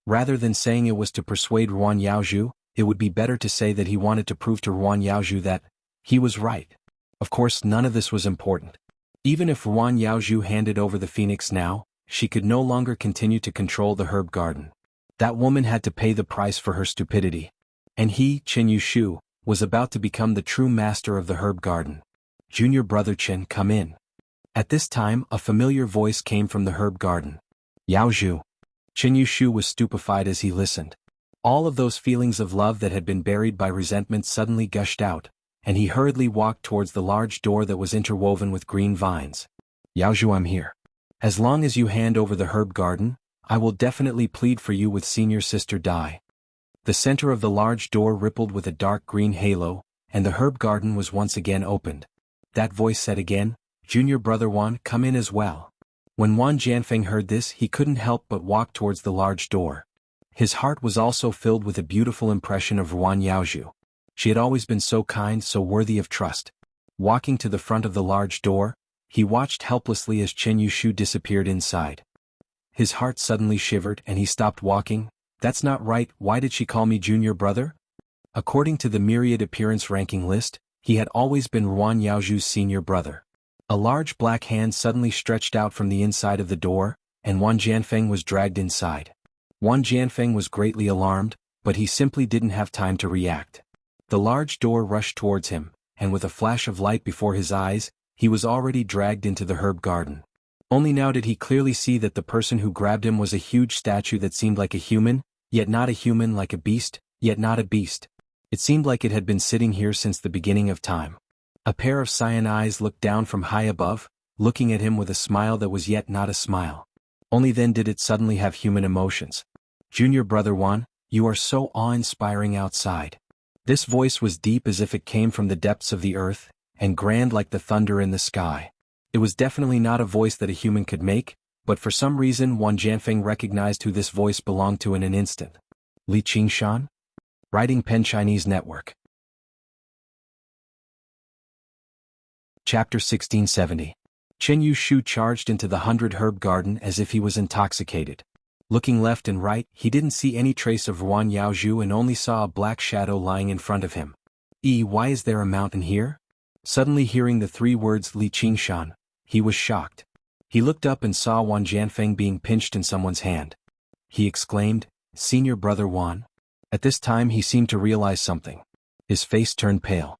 Rather than saying it was to persuade Ruan Yaozhu, it would be better to say that he wanted to prove to Ruan Yaozhu that he was right. Of course, none of this was important. Even if Ruan Yaozhu handed over the phoenix now, she could no longer continue to control the herb garden. That woman had to pay the price for her stupidity. And he, Qin Yushu, was about to become the true master of the herb garden. Junior brother Qin, come in. At this time, a familiar voice came from the herb garden. Yaozhu. Chen Yushu was stupefied as he listened. All of those feelings of love that had been buried by resentment suddenly gushed out, and he hurriedly walked towards the large door that was interwoven with green vines. Yaozhu, I'm here. As long as you hand over the herb garden, I will definitely plead for you with senior sister Dai. The center of the large door rippled with a dark green halo, and the herb garden was once again opened. That voice said again, Junior brother Wan, come in as well. When Wan Jianfeng heard this, he couldn't help but walk towards the large door. His heart was also filled with a beautiful impression of Wan Yaozhu. She had always been so kind, so worthy of trust. Walking to the front of the large door, he watched helplessly as Chen Yushu disappeared inside. His heart suddenly shivered and he stopped walking. That's not right, why did she call me junior brother? According to the myriad appearance ranking list, he had always been Wan Yaozhu's senior brother. A large black hand suddenly stretched out from the inside of the door, and Wan Jianfeng was dragged inside. Wan Jianfeng was greatly alarmed, but he simply didn't have time to react. The large door rushed towards him, and with a flash of light before his eyes, he was already dragged into the herb garden. Only now did he clearly see that the person who grabbed him was a huge statue that seemed like a human, yet not a human, like a beast, yet not a beast. It seemed like it had been sitting here since the beginning of time. A pair of cyan eyes looked down from high above, looking at him with a smile that was yet not a smile. Only then did it suddenly have human emotions. Junior brother Wan, you are so awe-inspiring outside. This voice was deep as if it came from the depths of the earth, and grand like the thunder in the sky. It was definitely not a voice that a human could make, but for some reason Wan Jianfeng recognized who this voice belonged to in an instant. Li Qingshan? Writing Pen Chinese Network. Chapter 1670. Chen Yushu charged into the 100 herb garden as if he was intoxicated. Looking left and right, he didn't see any trace of Wan Yaozhu and only saw a black shadow lying in front of him. Why is there a mountain here? Suddenly hearing the three words Li Qingshan, he was shocked. He looked up and saw Wan Jianfeng being pinched in someone's hand. He exclaimed, Senior brother Wan. At this time he seemed to realize something. His face turned pale.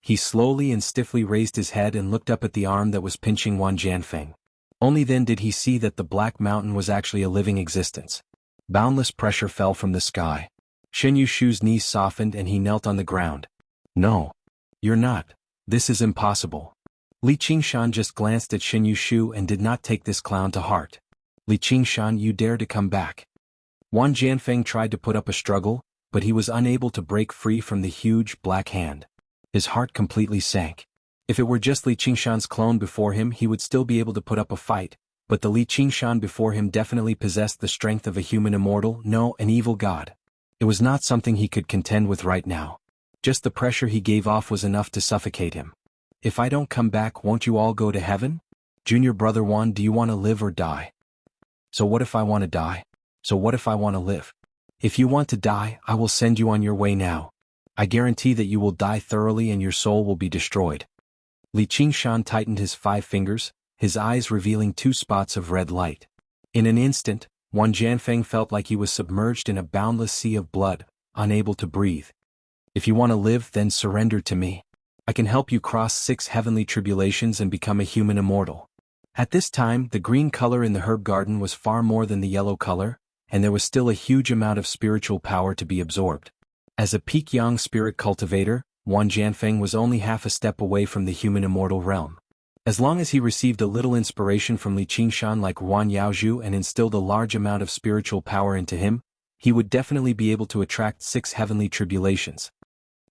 He slowly and stiffly raised his head and looked up at the arm that was pinching Wan Jianfeng. Only then did he see that the black mountain was actually a living existence. Boundless pressure fell from the sky. Chen Yushu's knees softened and he knelt on the ground. No. You're not. This is impossible. Li Qingshan just glanced at Chen Yushu and did not take this clown to heart. Li Qingshan, you dare to come back. Wan Jianfeng tried to put up a struggle, but he was unable to break free from the huge black hand. His heart completely sank. If it were just Li Qingshan's clone before him, he would still be able to put up a fight, but the Li Qingshan before him definitely possessed the strength of a human immortal, no, an evil god. It was not something he could contend with right now. Just the pressure he gave off was enough to suffocate him. If I don't come back, won't you all go to heaven? Junior brother Wan, do you want to live or die? So what if I want to die? So what if I want to live? If you want to die, I will send you on your way now. I guarantee that you will die thoroughly and your soul will be destroyed. Li Qingshan tightened his 5 fingers, his eyes revealing 2 spots of red light. In an instant, Wan Jianfeng felt like he was submerged in a boundless sea of blood, unable to breathe. If you want to live, then surrender to me. I can help you cross 6 heavenly tribulations and become a human immortal. At this time, the green color in the herb garden was far more than the yellow color, and there was still a huge amount of spiritual power to be absorbed. As a peak young spirit cultivator, Wan Jianfeng was only half a step away from the human immortal realm. As long as he received a little inspiration from Li Qingshan like Wan Yaozhu and instilled a large amount of spiritual power into him, he would definitely be able to attract 6 heavenly tribulations.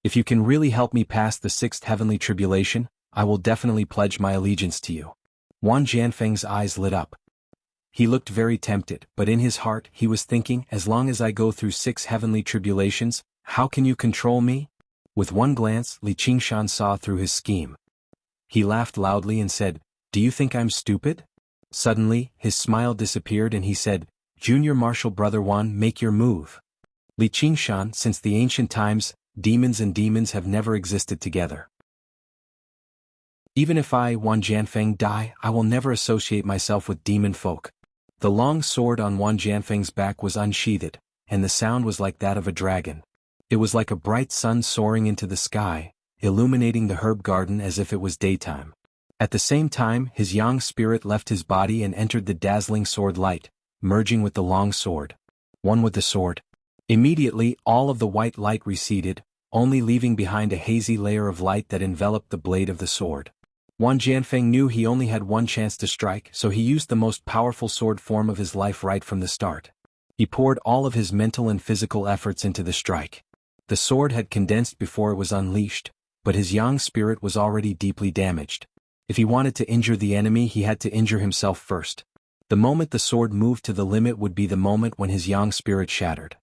If you can really help me pass the 6th heavenly tribulation, I will definitely pledge my allegiance to you. Wan Jianfeng's eyes lit up. He looked very tempted, but in his heart he was thinking, as long as I go through 6 heavenly tribulations, how can you control me? With one glance, Li Qingshan saw through his scheme. He laughed loudly and said, Do you think I'm stupid? Suddenly, his smile disappeared and he said, Junior martial brother Wan, make your move. Li Qingshan, since the ancient times, demons and demons have never existed together. Even if I, Wan Jianfeng, die, I will never associate myself with demon folk. The long sword on Wan Jianfeng's back was unsheathed, and the sound was like that of a dragon. It was like a bright sun soaring into the sky, illuminating the herb garden as if it was daytime. At the same time, his yang spirit left his body and entered the dazzling sword light, merging with the long sword. One with the sword. Immediately, all of the white light receded, only leaving behind a hazy layer of light that enveloped the blade of the sword. Wang Jianfeng knew he only had one chance to strike, so he used the most powerful sword form of his life right from the start. He poured all of his mental and physical efforts into the strike. The sword had condensed before it was unleashed, but his yang spirit was already deeply damaged. If he wanted to injure the enemy, he had to injure himself first. The moment the sword moved to the limit would be the moment when his yang spirit shattered.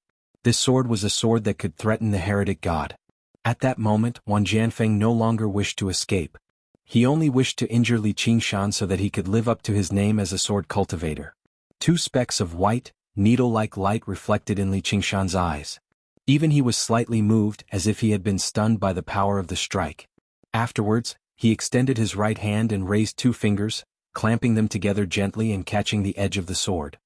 This sword was a sword that could threaten the heretic god. At that moment, Wang Jianfeng no longer wished to escape. He only wished to injure Li Qingshan so that he could live up to his name as a sword cultivator. Two specks of white, needle-like light reflected in Li Qingshan's eyes. Even he was slightly moved, as if he had been stunned by the power of the strike. Afterwards, he extended his right hand and raised two fingers, clamping them together gently and catching the edge of the sword.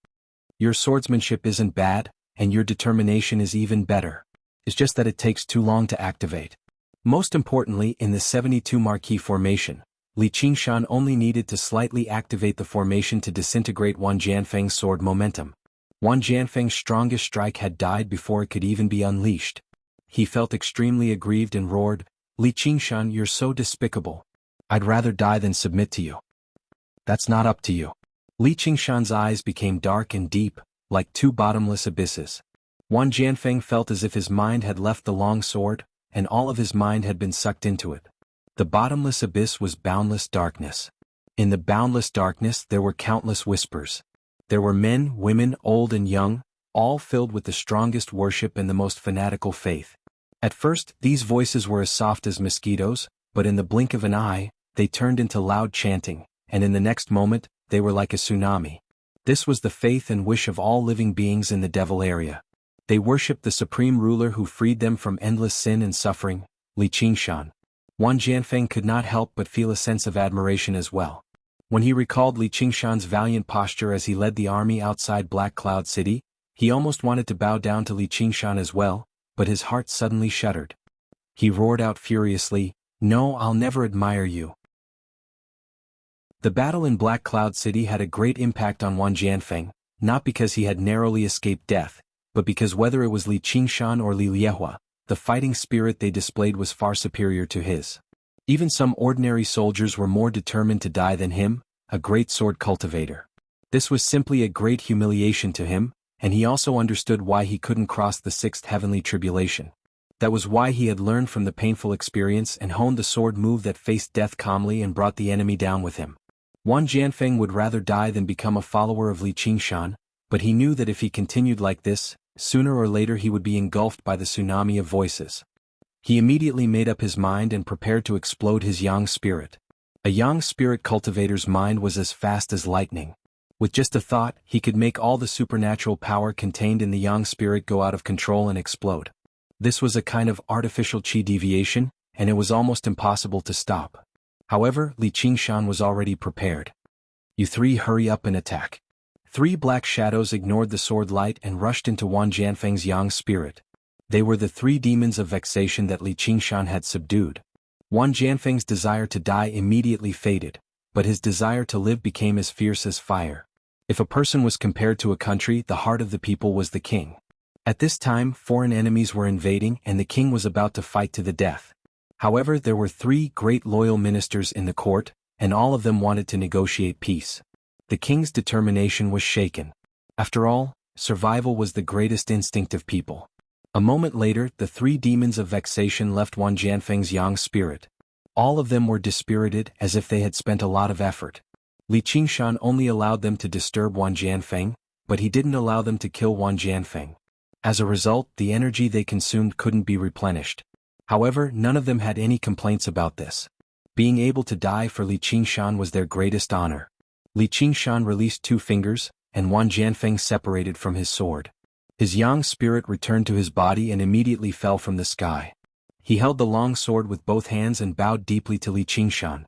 Your swordsmanship isn't bad, and your determination is even better. It's just that it takes too long to activate. Most importantly, in the 72 Marquee formation, Li Qingshan only needed to slightly activate the formation to disintegrate Wang Jianfeng's sword momentum. Wang Jianfeng's strongest strike had died before it could even be unleashed. He felt extremely aggrieved and roared, "Li Qingshan, you're so despicable. I'd rather die than submit to you." "That's not up to you." Li Qingshan's eyes became dark and deep, like two bottomless abysses. Wang Jianfeng felt as if his mind had left the long sword, and all of his mind had been sucked into it. The bottomless abyss was boundless darkness. In the boundless darkness there were countless whispers. There were men, women, old and young, all filled with the strongest worship and the most fanatical faith. At first, these voices were as soft as mosquitoes, but in the blink of an eye, they turned into loud chanting, and in the next moment, they were like a tsunami. This was the faith and wish of all living beings in the Devil area. They worshipped the supreme ruler who freed them from endless sin and suffering, Li Qingshan. Wang Jianfeng could not help but feel a sense of admiration as well. When he recalled Li Qingshan's valiant posture as he led the army outside Black Cloud City, he almost wanted to bow down to Li Qingshan as well, but his heart suddenly shuddered. He roared out furiously, "No, I'll never admire you." The battle in Black Cloud City had a great impact on Wang Jianfeng, not because he had narrowly escaped death, but because whether it was Li Qingshan or Li Liehua, the fighting spirit they displayed was far superior to his. Even some ordinary soldiers were more determined to die than him, a great sword cultivator. This was simply a great humiliation to him, and he also understood why he couldn't cross the sixth heavenly tribulation. That was why he had learned from the painful experience and honed the sword move that faced death calmly and brought the enemy down with him. Wang Jianfeng would rather die than become a follower of Li Qingshan, but he knew that if he continued like this, sooner or later he would be engulfed by the tsunami of voices. He immediately made up his mind and prepared to explode his yang spirit. A yang spirit cultivator's mind was as fast as lightning. With just a thought, he could make all the supernatural power contained in the yang spirit go out of control and explode. This was a kind of artificial qi deviation, and it was almost impossible to stop. However, Li Qingshan was already prepared. "You three hurry up and attack." Three black shadows ignored the sword light and rushed into Wang Jianfeng's yang spirit. They were the three demons of vexation that Li Qingshan had subdued. Wang Jianfeng's desire to die immediately faded, but his desire to live became as fierce as fire. If a person was compared to a country, the heart of the people was the king. At this time, foreign enemies were invading and the king was about to fight to the death. However, there were three great loyal ministers in the court, and all of them wanted to negotiate peace. The king's determination was shaken. After all, survival was the greatest instinct of people. A moment later, the three demons of vexation left Wang Jianfeng's yang spirit. All of them were dispirited as if they had spent a lot of effort. Li Qingshan only allowed them to disturb Wang Jianfeng, but he didn't allow them to kill Wang Jianfeng. As a result, the energy they consumed couldn't be replenished. However, none of them had any complaints about this. Being able to die for Li Qingshan was their greatest honor. Li Qingshan released two fingers, and Wang Jianfeng separated from his sword. His yang spirit returned to his body and immediately fell from the sky. He held the long sword with both hands and bowed deeply to Li Qingshan.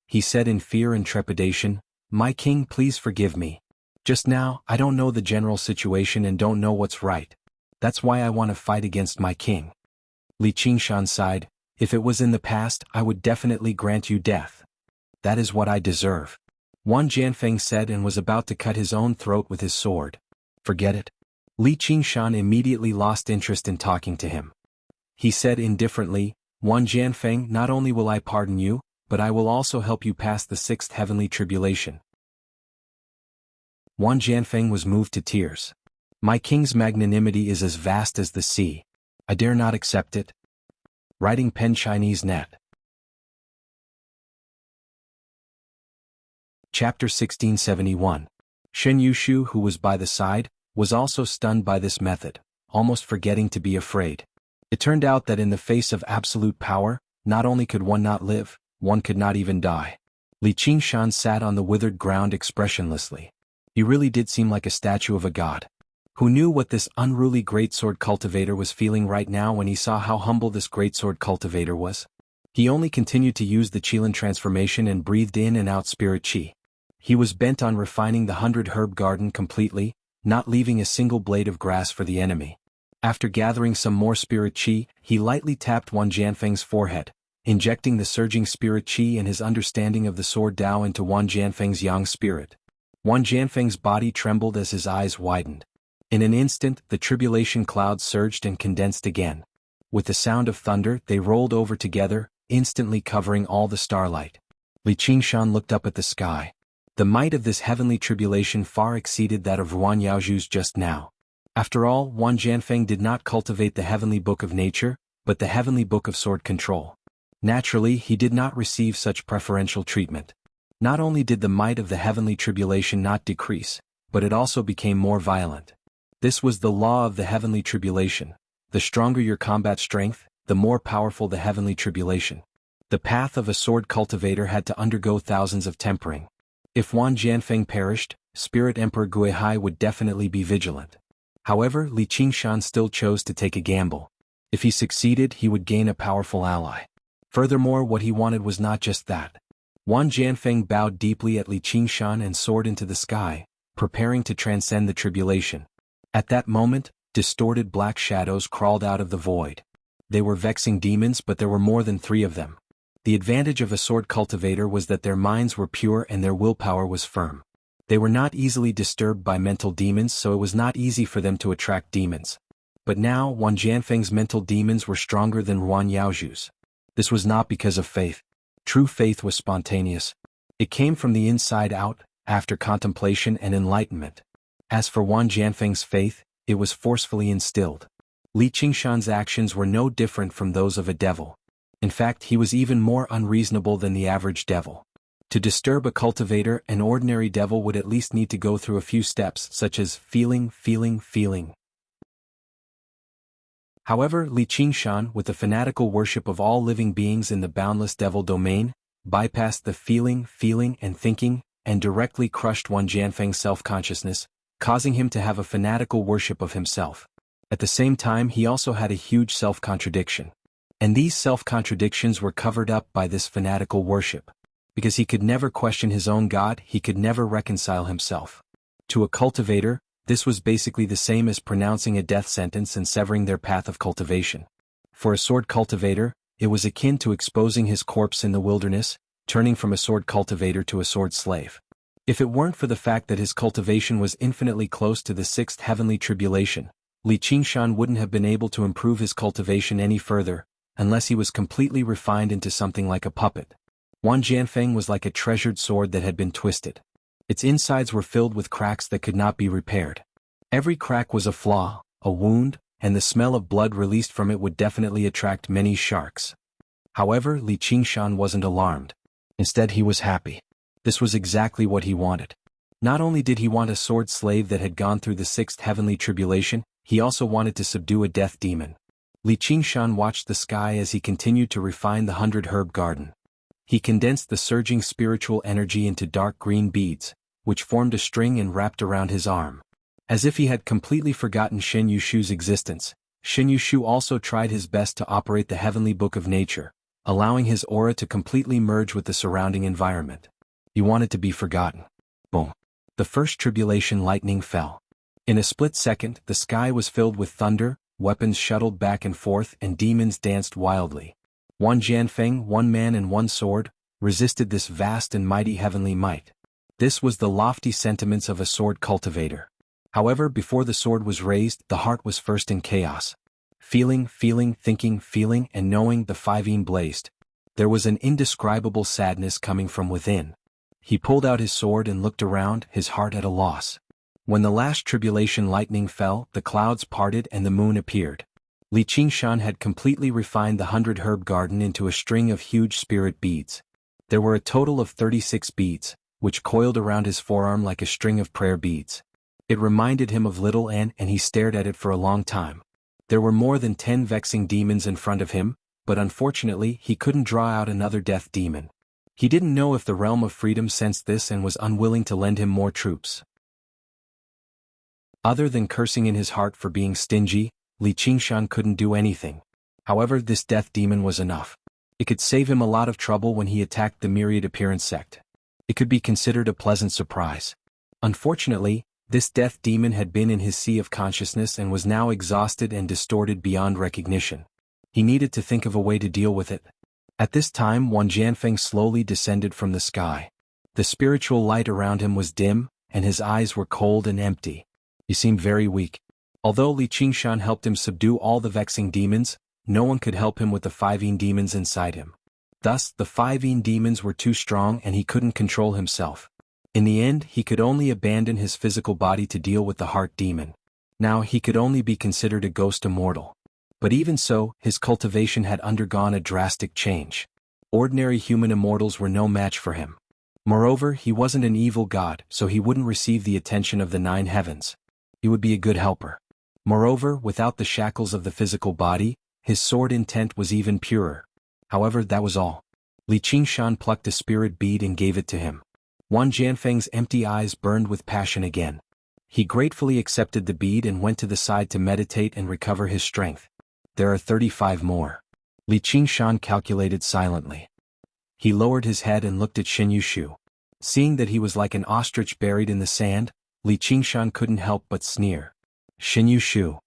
He said in fear and trepidation, "My king, please forgive me. Just now, I don't know the general situation and don't know what's right. That's why I want to fight against my king." Li Qingshan sighed, "If it was in the past, I would definitely grant you death. That is what I deserve." Wang Jianfeng said and was about to cut his own throat with his sword. Forget it. Li Qingshan immediately lost interest in talking to him. He said indifferently, Wan Jianfeng, not only will I pardon you, but I will also help you pass the sixth heavenly tribulation. Wan Jianfeng was moved to tears. My king's magnanimity is as vast as the sea. I dare not accept it. Writing pen Chinese net. Chapter 1671. Shen Yushu, who was by the side, was also stunned by this method, almost forgetting to be afraid. It turned out that in the face of absolute power, not only could one not live, one could not even die. Li Qingshan sat on the withered ground expressionlessly. He really did seem like a statue of a god. Who knew what this unruly greatsword cultivator was feeling right now when he saw how humble this greatsword cultivator was? He only continued to use the Qilin transformation and breathed in and out spirit qi. He was bent on refining the 100 herb garden completely, not leaving a single blade of grass for the enemy. After gathering some more spirit qi, he lightly tapped Wan Jianfeng's forehead, injecting the surging spirit qi and his understanding of the sword Dao into Wan Jianfeng's yang spirit. Wan Jianfeng's body trembled as his eyes widened. In an instant, the tribulation clouds surged and condensed again. With the sound of thunder, they rolled over together, instantly covering all the starlight. Li Qingshan looked up at the sky. The might of this heavenly tribulation far exceeded that of Wan Yaozhu's just now. After all, Wan Jianfeng did not cultivate the heavenly book of nature, but the heavenly book of sword control. Naturally, he did not receive such preferential treatment. Not only did the might of the heavenly tribulation not decrease, but it also became more violent. This was the law of the heavenly tribulation. The stronger your combat strength, the more powerful the heavenly tribulation. The path of a sword cultivator had to undergo thousands of tempering. If Wan Jianfeng perished, Spirit Emperor Guihai would definitely be vigilant. However, Li Qingshan still chose to take a gamble. If he succeeded, he would gain a powerful ally. Furthermore, what he wanted was not just that. Wan Jianfeng bowed deeply at Li Qingshan and soared into the sky, preparing to transcend the tribulation. At that moment, distorted black shadows crawled out of the void. They were vexing demons, but there were more than 3 of them. The advantage of a sword cultivator was that their minds were pure and their willpower was firm. They were not easily disturbed by mental demons, so it was not easy for them to attract demons. But now, Wan Jianfeng's mental demons were stronger than Wan Yaozhu's. This was not because of faith. True faith was spontaneous. It came from the inside out, after contemplation and enlightenment. As for Wan Jianfeng's faith, it was forcefully instilled. Li Qingshan's actions were no different from those of a devil. In fact, he was even more unreasonable than the average devil. To disturb a cultivator, an ordinary devil would at least need to go through a few steps, such as feeling. However, Li Qingshan, with the fanatical worship of all living beings in the boundless devil domain, bypassed the feeling and thinking, and directly crushed Wan Jianfeng's self-consciousness, causing him to have a fanatical worship of himself. At the same time, he also had a huge self-contradiction. And these self-contradictions were covered up by this fanatical worship. Because he could never question his own God, he could never reconcile himself. To a cultivator, this was basically the same as pronouncing a death sentence and severing their path of cultivation. For a sword cultivator, it was akin to exposing his corpse in the wilderness, turning from a sword cultivator to a sword slave. If it weren't for the fact that his cultivation was infinitely close to the 6th heavenly tribulation, Li Qingshan wouldn't have been able to improve his cultivation any further, unless he was completely refined into something like a puppet. Wan Jianfeng was like a treasured sword that had been twisted. Its insides were filled with cracks that could not be repaired. Every crack was a flaw, a wound, and the smell of blood released from it would definitely attract many sharks. However, Li Qingshan wasn't alarmed. Instead, he was happy. This was exactly what he wanted. Not only did he want a sword slave that had gone through the 6th heavenly tribulation, he also wanted to subdue a death demon. Li Qingshan watched the sky as he continued to refine the 100 herb garden. He condensed the surging spiritual energy into dark green beads, which formed a string and wrapped around his arm. As if he had completely forgotten Shen Yushu's existence, Shen Yushu also tried his best to operate the heavenly book of nature, allowing his aura to completely merge with the surrounding environment. He wanted to be forgotten. Boom. The first tribulation lightning fell. In a split second, the sky was filled with thunder, weapons shuttled back and forth, and demons danced wildly. Wan Jianfeng, 1 man and 1 sword, resisted this vast and mighty heavenly might. This was the lofty sentiments of a sword cultivator. However, before the sword was raised, the heart was first in chaos. Feeling, thinking, feeling, and knowing, the five yin blazed. There was an indescribable sadness coming from within. He pulled out his sword and looked around, his heart at a loss. When the last tribulation lightning fell, the clouds parted and the moon appeared. Li Qingshan had completely refined the 100 herb garden into a string of huge spirit beads. There were a total of 36 beads, which coiled around his forearm like a string of prayer beads. It reminded him of Little Anne, and he stared at it for a long time. There were more than 10 vexing demons in front of him, but unfortunately he couldn't draw out another death demon. He didn't know if the realm of freedom sensed this and was unwilling to lend him more troops. Other than cursing in his heart for being stingy, Li Qingshan couldn't do anything. However, this death demon was enough. It could save him a lot of trouble when he attacked the myriad appearance sect. It could be considered a pleasant surprise. Unfortunately, this death demon had been in his sea of consciousness and was now exhausted and distorted beyond recognition. He needed to think of a way to deal with it. At this time, Wan Jianfeng slowly descended from the sky. The spiritual light around him was dim, and his eyes were cold and empty. He seemed very weak. Although Li Qingshan helped him subdue all the vexing demons, no one could help him with the 5 yin demons inside him. Thus, the 5 yin demons were too strong and he couldn't control himself. In the end, he could only abandon his physical body to deal with the heart demon. Now he could only be considered a ghost immortal. But even so, his cultivation had undergone a drastic change. Ordinary human immortals were no match for him. Moreover, he wasn't an evil god, so he wouldn't receive the attention of the 9 heavens. He would be a good helper. Moreover, without the shackles of the physical body, his sword intent was even purer. However, that was all. Li Qingshan plucked a spirit bead and gave it to him. Wan Jianfeng's empty eyes burned with passion again. He gratefully accepted the bead and went to the side to meditate and recover his strength. There are 35 more. Li Qingshan calculated silently. He lowered his head and looked at Shen Yushu. Seeing that he was like an ostrich buried in the sand, Li Qingshan couldn't help but sneer. Shen Yushu.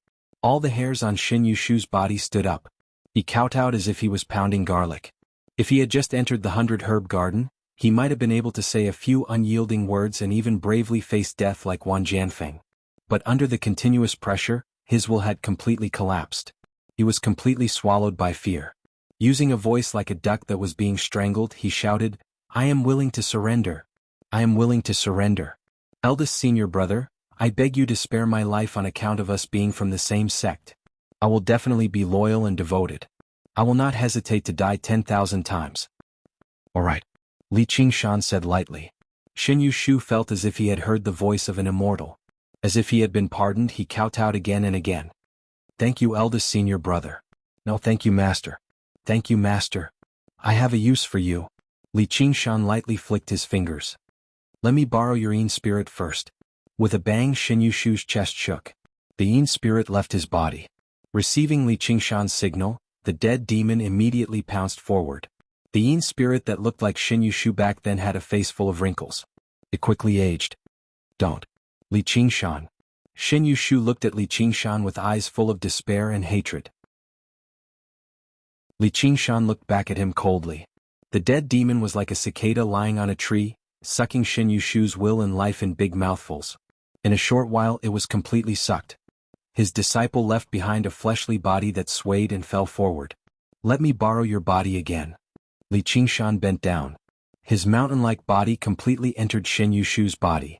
All the hairs on Shen Yushu's body stood up. He kowtowed as if he was pounding garlic. If he had just entered the 100 herb garden, he might have been able to say a few unyielding words and even bravely face death like Wan Jianfeng. But under the continuous pressure, his will had completely collapsed. He was completely swallowed by fear. Using a voice like a duck that was being strangled, he shouted, "I am willing to surrender. I am willing to surrender. Eldest senior brother, I beg you to spare my life on account of us being from the same sect. I will definitely be loyal and devoted. I will not hesitate to die 10,000 times." "All right," Li Qingshan said lightly. Shen Yushu felt as if he had heard the voice of an immortal. As if he had been pardoned, he kowtowed again and again. "Thank you, eldest senior brother." "No, thank you, master." "Thank you, master. I have a use for you." Li Qingshan lightly flicked his fingers. "Let me borrow your yin spirit first." With a bang, Shen Yushu's chest shook. The yin spirit left his body. Receiving Li Qingshan's signal, the dead demon immediately pounced forward. The yin spirit that looked like Shen Yushu back then had a face full of wrinkles. It quickly aged. "Don't. Li Qingshan." Shen Yushu looked at Li Qingshan with eyes full of despair and hatred. Li Qingshan looked back at him coldly. The dead demon was like a cicada lying on a tree, sucking Shen Yushu's will and life in big mouthfuls. In a short while it was completely sucked. His disciple left behind a fleshly body that swayed and fell forward. "Let me borrow your body again." Li Qingshan bent down. His mountain-like body completely entered Shen Yushu's body.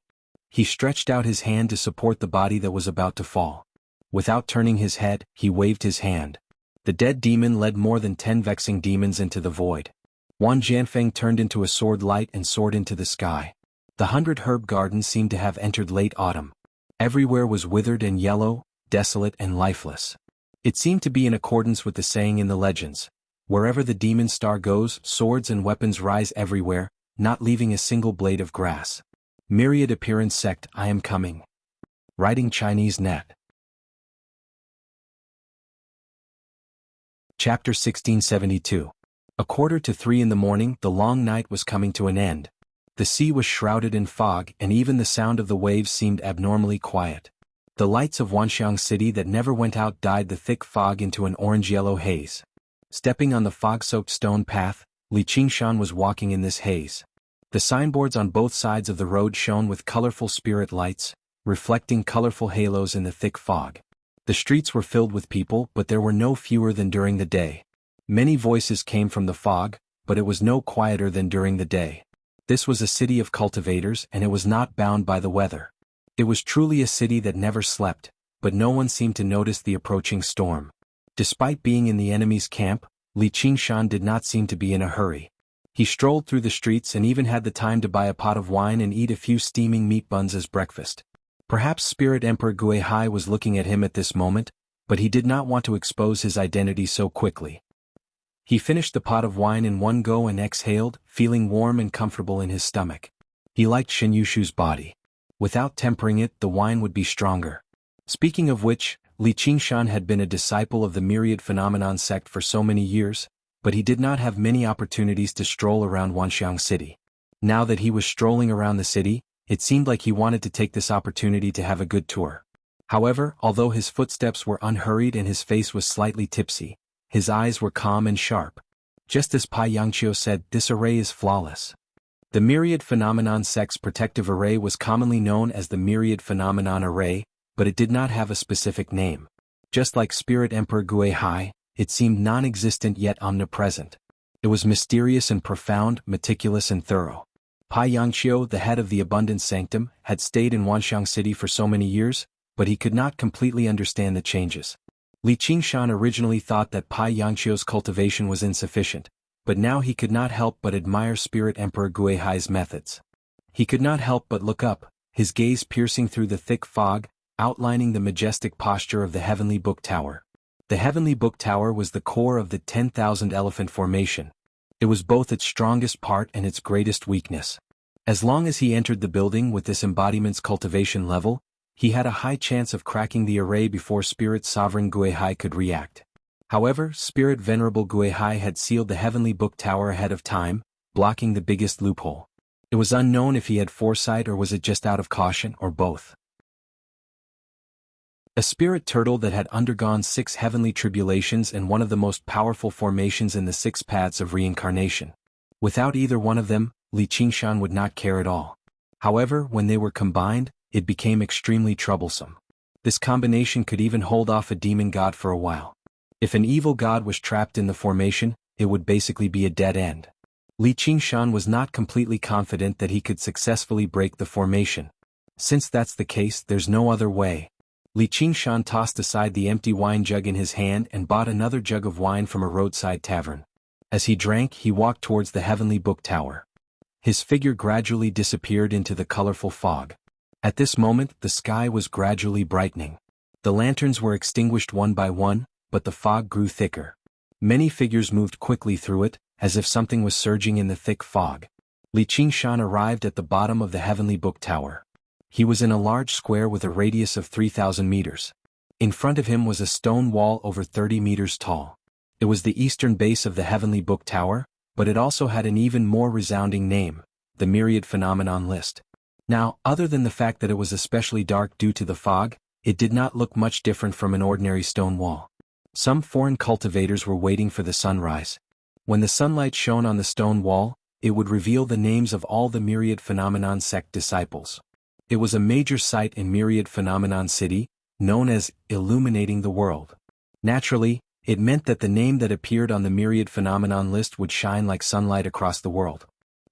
He stretched out his hand to support the body that was about to fall. Without turning his head, he waved his hand. The dead demon led more than 10 vexing demons into the void. Wan Jianfeng turned into a sword light and soared into the sky. The 100 herb garden seemed to have entered late autumn. Everywhere was withered and yellow, desolate and lifeless. It seemed to be in accordance with the saying in the legends. Wherever the demon star goes, swords and weapons rise everywhere, not leaving a single blade of grass. Myriad appearance sect, I am coming. Writing Chinese net. Chapter 1672. 2:45 in the morning, the long night was coming to an end. The sea was shrouded in fog and even the sound of the waves seemed abnormally quiet. The lights of Wanxiang city that never went out dyed the thick fog into an orange-yellow haze. Stepping on the fog-soaked stone path, Li Qingshan was walking in this haze. The signboards on both sides of the road shone with colorful spirit lights, reflecting colorful halos in the thick fog. The streets were filled with people, but there were no fewer than during the day. Many voices came from the fog, but it was no quieter than during the day. This was a city of cultivators, and it was not bound by the weather. It was truly a city that never slept, but no one seemed to notice the approaching storm. Despite being in the enemy's camp, Li Qingshan did not seem to be in a hurry. He strolled through the streets and even had the time to buy a pot of wine and eat a few steaming meat buns as breakfast. Perhaps Spirit Emperor Guihai was looking at him at this moment, but he did not want to expose his identity so quickly. He finished the pot of wine in one go and exhaled, feeling warm and comfortable in his stomach. He liked Shen Yushu's body. Without tempering it, the wine would be stronger. Speaking of which, Li Qingshan had been a disciple of the Myriad Phenomenon sect for so many years, but he did not have many opportunities to stroll around Wanxiang City. Now that he was strolling around the city, it seemed like he wanted to take this opportunity to have a good tour. However, although his footsteps were unhurried and his face was slightly tipsy, his eyes were calm and sharp. Just as Pai Yangqiu said, this array is flawless. The Myriad Phenomenon sect's protective array was commonly known as the Myriad Phenomenon Array, but it did not have a specific name. Just like Spirit Emperor Guihai, it seemed non-existent yet omnipresent. It was mysterious and profound, meticulous and thorough. Pai Yangqiu, the head of the Abundant Sanctum, had stayed in Wanxiang City for so many years, but he could not completely understand the changes. Li Qingshan originally thought that Pai Yangqiu's cultivation was insufficient, but now he could not help but admire Spirit Emperor Guihai's methods. He could not help but look up, his gaze piercing through the thick fog, outlining the majestic posture of the Heavenly Book Tower. The Heavenly Book Tower was the core of the 10,000 Elephant Formation. It was both its strongest part and its greatest weakness. As long as he entered the building with this embodiment's cultivation level, he had a high chance of cracking the array before Spirit Sovereign Guihai could react. However, Spirit Venerable Guihai had sealed the Heavenly Book Tower ahead of time, blocking the biggest loophole. It was unknown if he had foresight or was it just out of caution or both. A spirit turtle that had undergone 6 heavenly tribulations and one of the most powerful formations in the 6 paths of reincarnation. Without either one of them, Li Qingshan would not care at all. However, when they were combined, it became extremely troublesome. This combination could even hold off a demon god for a while. If an evil god was trapped in the formation, it would basically be a dead end. Li Qingshan was not completely confident that he could successfully break the formation. Since that's the case, there's no other way. Li Qingshan tossed aside the empty wine jug in his hand and bought another jug of wine from a roadside tavern. As he drank, he walked towards the Heavenly Book Tower. His figure gradually disappeared into the colorful fog. At this moment, the sky was gradually brightening. The lanterns were extinguished one by one, but the fog grew thicker. Many figures moved quickly through it, as if something was surging in the thick fog. Li Qingshan arrived at the bottom of the Heavenly Book Tower. He was in a large square with a radius of 3,000 meters. In front of him was a stone wall over 30 meters tall. It was the eastern base of the Heavenly Book Tower, but it also had an even more resounding name, the Myriad Phenomenon List. Now, other than the fact that it was especially dark due to the fog, it did not look much different from an ordinary stone wall. Some foreign cultivators were waiting for the sunrise. When the sunlight shone on the stone wall, it would reveal the names of all the Myriad Phenomenon sect disciples. It was a major site in Myriad Phenomenon City, known as Illuminating the World. Naturally, it meant that the name that appeared on the Myriad Phenomenon list would shine like sunlight across the world.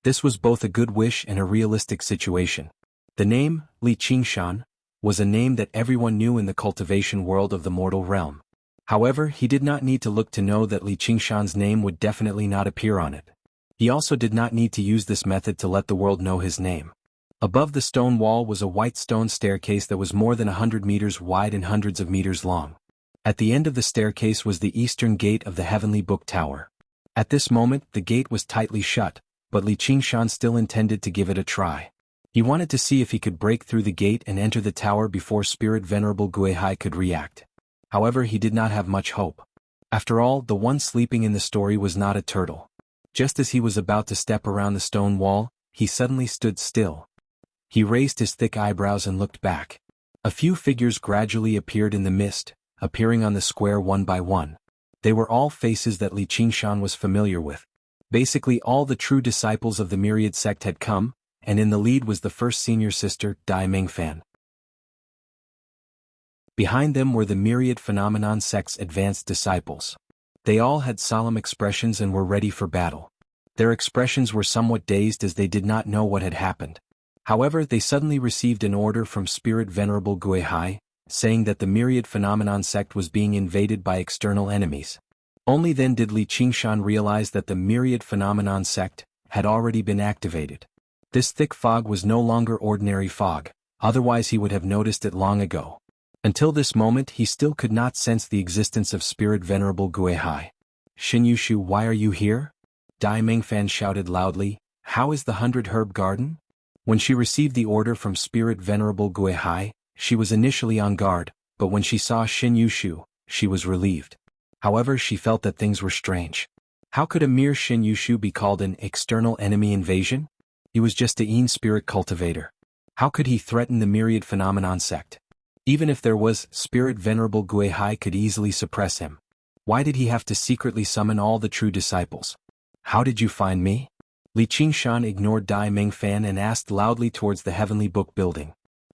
This was both a good wish and a realistic situation. The name, Li Qingshan, was a name that everyone knew in the cultivation world of the mortal realm. However, he did not need to look to know that Li Qingshan's name would definitely not appear on it. He also did not need to use this method to let the world know his name. Above the stone wall was a white stone staircase that was more than 100 meters wide and hundreds of meters long. At the end of the staircase was the eastern gate of the Heavenly Book Tower. At this moment, the gate was tightly shut, but Li Qingshan still intended to give it a try. He wanted to see if he could break through the gate and enter the tower before Spirit Venerable Guihai could react. However, he did not have much hope. After all, the one sleeping in the story was not a turtle. Just as he was about to step around the stone wall, he suddenly stood still. He raised his thick eyebrows and looked back. A few figures gradually appeared in the mist, appearing on the square one by one. They were all faces that Li Qingshan was familiar with. Basically all the true disciples of the Myriad sect had come, and in the lead was the first senior sister, Dai Mengfan. Behind them were the myriad phenomenon sect's advanced disciples. They all had solemn expressions and were ready for battle. Their expressions were somewhat dazed as they did not know what had happened. However, they suddenly received an order from Spirit Venerable Guihai, saying that the myriad phenomenon sect was being invaded by external enemies. Only then did Li Qingshan realize that the myriad phenomenon sect had already been activated. This thick fog was no longer ordinary fog, otherwise he would have noticed it long ago. Until this moment he still could not sense the existence of Spirit Venerable Guihai. Xin Yushu, why are you here? Dai Mingfan shouted loudly, how is the 100 Herb Garden? When she received the order from Spirit Venerable Guihai, she was initially on guard, but when she saw Xin Yushu, she was relieved. However, she felt that things were strange. How could a mere Xin Yushu be called an external enemy invasion? He was just a Yin spirit cultivator. How could he threaten the myriad phenomenon sect? Even if there was, Spirit Venerable Guihai could easily suppress him. Why did he have to secretly summon all the true disciples? How did you find me? Li Qingshan ignored Dai Mingfan and asked loudly towards the Heavenly Book building.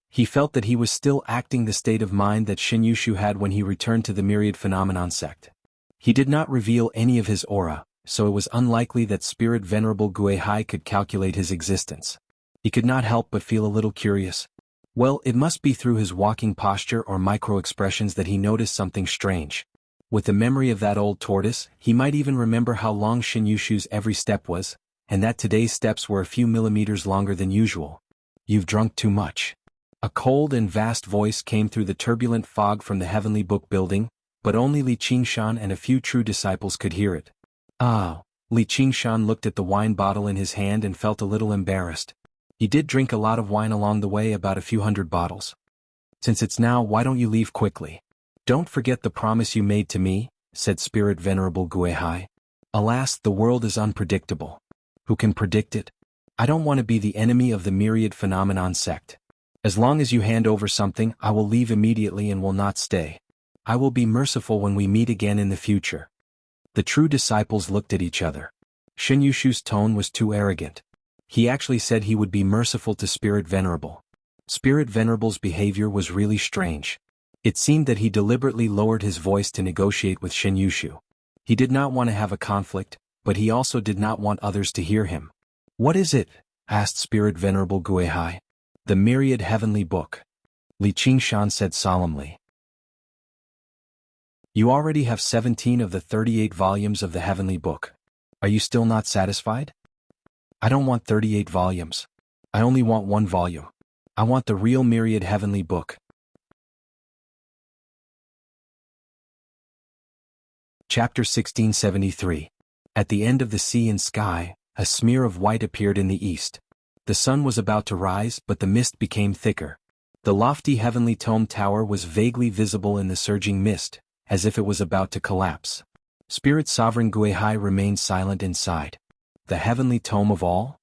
He felt that he was still acting the state of mind that Xin Yushu had when he returned to the myriad phenomenon sect. He did not reveal any of his aura, so it was unlikely that Spirit Venerable Guihai could calculate his existence. He could not help but feel a little curious. Well, it must be through his walking posture or micro-expressions that he noticed something strange. With the memory of that old tortoise, he might even remember how long Xin Yushu's every step was, and that today's steps were a few millimeters longer than usual. You've drunk too much. A cold and vast voice came through the turbulent fog from the Heavenly Book building, but only Li Qingshan and a few true disciples could hear it. Ah, Li Qingshan looked at the wine bottle in his hand and felt a little embarrassed. He did drink a lot of wine along the way, about a few hundred bottles. Since it's now, why don't you leave quickly? Don't forget the promise you made to me, said Spirit Venerable Guihai. Alas, the world is unpredictable. Who can predict it? I don't want to be the enemy of the myriad phenomenon sect. As long as you hand over something, I will leave immediately and will not stay. I will be merciful when we meet again in the future. The true disciples looked at each other. Xin Yushu's tone was too arrogant. He actually said he would be merciful to Spirit Venerable. Spirit Venerable's behavior was really strange. It seemed that he deliberately lowered his voice to negotiate with Xin Yushu. He did not want to have a conflict, but he also did not want others to hear him. What is it? Asked Spirit Venerable Guihai. The myriad heavenly book. Li Qingshan said solemnly. You already have 17 of the 38 volumes of the heavenly book. Are you still not satisfied? I don't want 38 volumes. I only want one volume. I want the real myriad heavenly book. Chapter 1673. At the end of the sea and sky, a smear of white appeared in the east. The sun was about to rise, but the mist became thicker. The lofty heavenly tome tower was vaguely visible in the surging mist, as if it was about to collapse. Spirit Sovereign Guihai remained silent inside. The heavenly tome of all?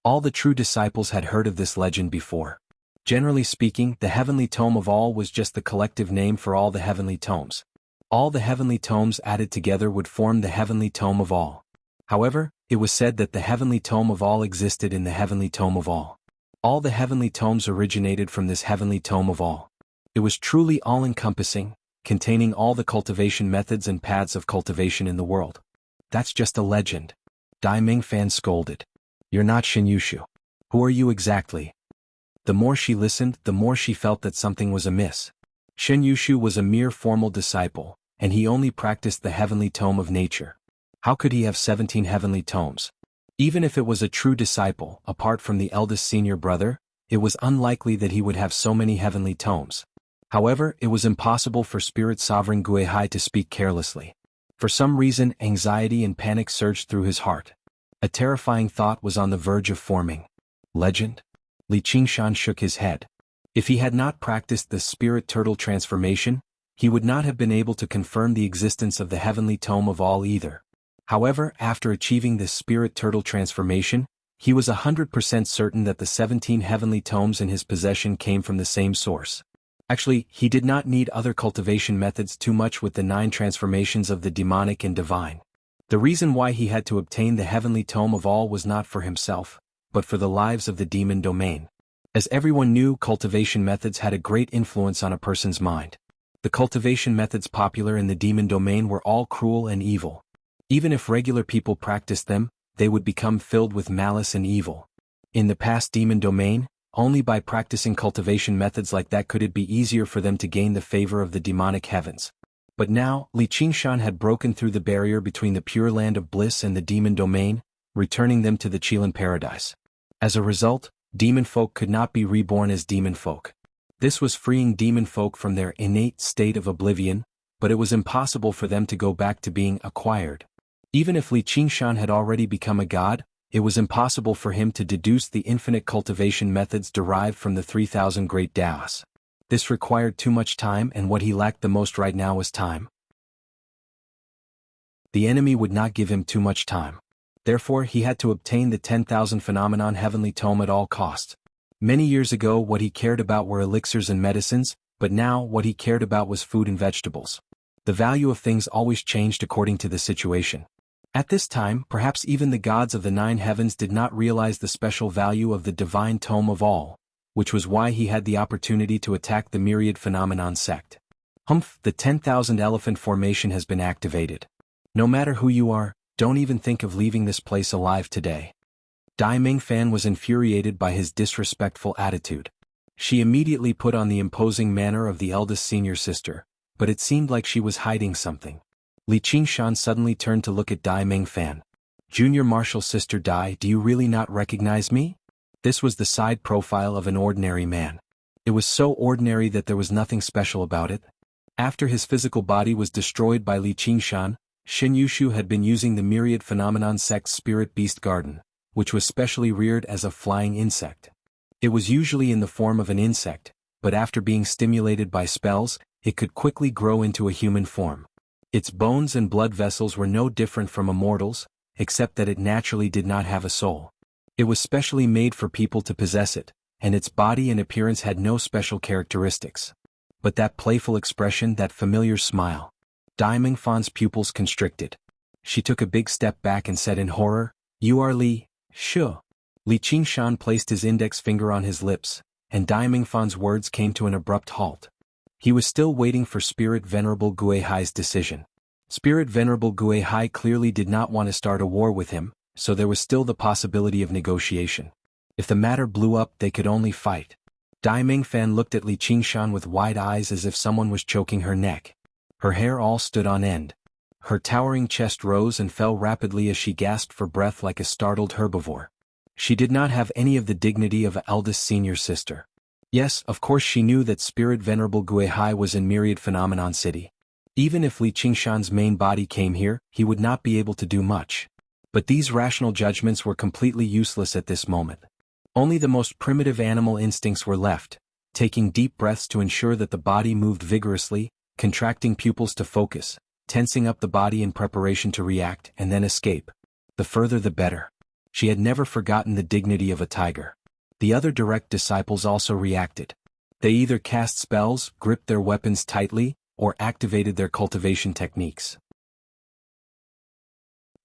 All the true disciples had heard of this legend before. Generally speaking, the heavenly tome of all was just the collective name for all the heavenly tomes. All the heavenly tomes added together would form the heavenly tome of all. However, it was said that the heavenly tome of all existed in the heavenly tome of all. All the heavenly tomes originated from this heavenly tome of all. It was truly all-encompassing, containing all the cultivation methods and paths of cultivation in the world. That's just a legend. Dai Mingfan scolded. You're not Xin Yushu. Who are you exactly? The more she listened, the more she felt that something was amiss. Xin Yushu was a mere formal disciple, and he only practiced the heavenly tome of nature. How could he have 17 heavenly tomes? Even if it was a true disciple, apart from the eldest senior brother, it was unlikely that he would have so many heavenly tomes. However, it was impossible for Spirit Sovereign Guihai to speak carelessly. For some reason, anxiety and panic surged through his heart. A terrifying thought was on the verge of forming. Legend? Li Qingshan shook his head. If he had not practiced the spirit turtle transformation, he would not have been able to confirm the existence of the heavenly tome of all either. However, after achieving this spirit turtle transformation, he was 100% certain that the 17 heavenly tomes in his possession came from the same source. Actually, he did not need other cultivation methods too much with the 9 transformations of the demonic and divine. The reason why he had to obtain the heavenly tome of all was not for himself, but for the lives of the demon domain. As everyone knew, cultivation methods had a great influence on a person's mind. The cultivation methods popular in the demon domain were all cruel and evil. Even if regular people practiced them, they would become filled with malice and evil. In the past demon domain, only by practicing cultivation methods like that could it be easier for them to gain the favor of the demonic heavens. But now, Li Qingshan had broken through the barrier between the pure land of bliss and the demon domain, returning them to the Qilin paradise. As a result, demon folk could not be reborn as demon folk. This was freeing demon folk from their innate state of oblivion, but it was impossible for them to go back to being acquired. Even if Li Qingshan had already become a god, it was impossible for him to deduce the infinite cultivation methods derived from the 3,000 great Taoists. This required too much time, and what he lacked the most right now was time. The enemy would not give him too much time. Therefore he had to obtain the 10,000 phenomenon heavenly tome at all costs. Many years ago what he cared about were elixirs and medicines, but now what he cared about was food and vegetables. The value of things always changed according to the situation. At this time, perhaps even the gods of the 9 heavens did not realize the special value of the divine tome of all, which was why he had the opportunity to attack the myriad phenomenon sect. Humph, the 10,000 elephant formation has been activated. No matter who you are, don't even think of leaving this place alive today. Dai Mingfan was infuriated by his disrespectful attitude. She immediately put on the imposing manner of the eldest senior sister, but it seemed like she was hiding something. Li Qingshan suddenly turned to look at Dai Mingfan. Junior Marshal Sister Dai, do you really not recognize me? This was the side profile of an ordinary man. It was so ordinary that there was nothing special about it. After his physical body was destroyed by Li Qingshan, Shin Yushu had been using the myriad phenomenon sect's spirit beast garden, which was specially reared as a flying insect. It was usually in the form of an insect, but after being stimulated by spells, it could quickly grow into a human form. Its bones and blood vessels were no different from a mortal's, except that it naturally did not have a soul. It was specially made for people to possess it, and its body and appearance had no special characteristics. But that playful expression, that familiar smile. Dai Mingfan's pupils constricted. She took a big step back and said in horror, "You are Li Shu." Li Qingshan placed his index finger on his lips, and Dai Mingfan's words came to an abrupt halt. He was still waiting for Spirit Venerable Guihai's decision. Spirit Venerable Guihai clearly did not want to start a war with him, so there was still the possibility of negotiation. If the matter blew up, they could only fight. Dai Mingfan looked at Li Qingshan with wide eyes as if someone was choking her neck. Her hair all stood on end. Her towering chest rose and fell rapidly as she gasped for breath like a startled herbivore. She did not have any of the dignity of an eldest senior sister. Yes, of course she knew that Spirit Venerable Guihai was in Myriad Phenomenon City. Even if Li Qingshan's main body came here, he would not be able to do much. But these rational judgments were completely useless at this moment. Only the most primitive animal instincts were left, taking deep breaths to ensure that the body moved vigorously, contracting pupils to focus, tensing up the body in preparation to react and then escape. The further the better. She had never forgotten the dignity of a tiger. The other direct disciples also reacted. They either cast spells, gripped their weapons tightly, or activated their cultivation techniques.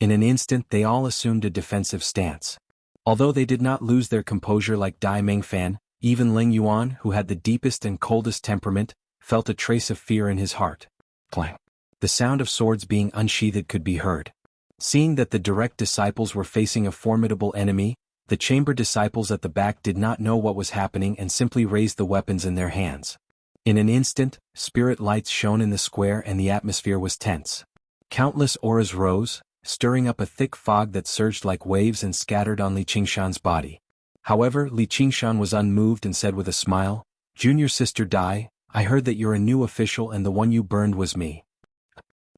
In an instant they all assumed a defensive stance. Although they did not lose their composure like Dai Mingfan, even Ling Yuan, who had the deepest and coldest temperament, felt a trace of fear in his heart. Clang. The sound of swords being unsheathed could be heard. Seeing that the direct disciples were facing a formidable enemy, the chamber disciples at the back did not know what was happening and simply raised the weapons in their hands. In an instant, spirit lights shone in the square and the atmosphere was tense. Countless auras rose, stirring up a thick fog that surged like waves and scattered on Li Qingshan's body. However, Li Qingshan was unmoved and said with a smile, "Junior Sister Dai, I heard that you're a new official and the one you burned was me.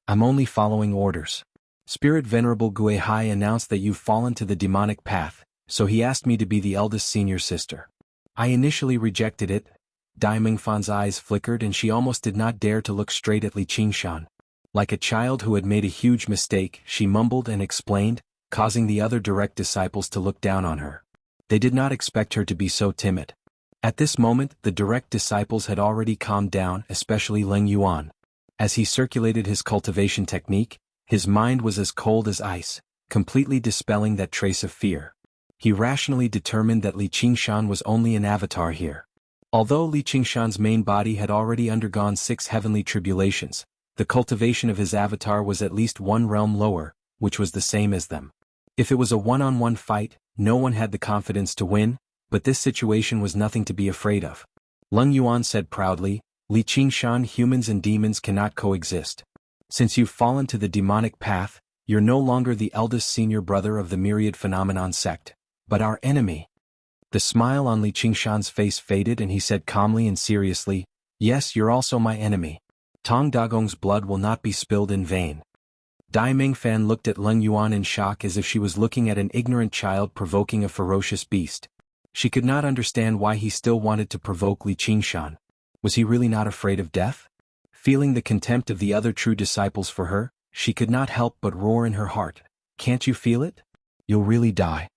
I'm only following orders. Spirit Venerable Guihai announced that you've fallen to the demonic path, so he asked me to be the eldest senior sister. I initially rejected it." Dai Mingfan's eyes flickered and she almost did not dare to look straight at Li Qingshan. Like a child who had made a huge mistake, she mumbled and explained, causing the other direct disciples to look down on her. They did not expect her to be so timid. At this moment, the direct disciples had already calmed down, especially Ling Yuan. As he circulated his cultivation technique, his mind was as cold as ice, completely dispelling that trace of fear. He rationally determined that Li Qingshan was only an avatar here. Although Li Qingshan's main body had already undergone 6 heavenly tribulations, the cultivation of his avatar was at least one realm lower, which was the same as them. If it was a one-on-one fight, no one had the confidence to win, but this situation was nothing to be afraid of. Leng Yuan said proudly, Li Qingshan, humans and demons cannot coexist. Since you've fallen to the demonic path, you're no longer the eldest senior brother of the Myriad Phenomenon sect, but our enemy. The smile on Li Qingshan's face faded and he said calmly and seriously, yes, you're also my enemy. Tong Dagong's blood will not be spilled in vain. Dai Mingfan looked at Leng Yuan in shock as if she was looking at an ignorant child provoking a ferocious beast. She could not understand why he still wanted to provoke Li Qingshan. Was he really not afraid of death? Feeling the contempt of the other true disciples for her, she could not help but roar in her heart, can't you feel it? You'll really die.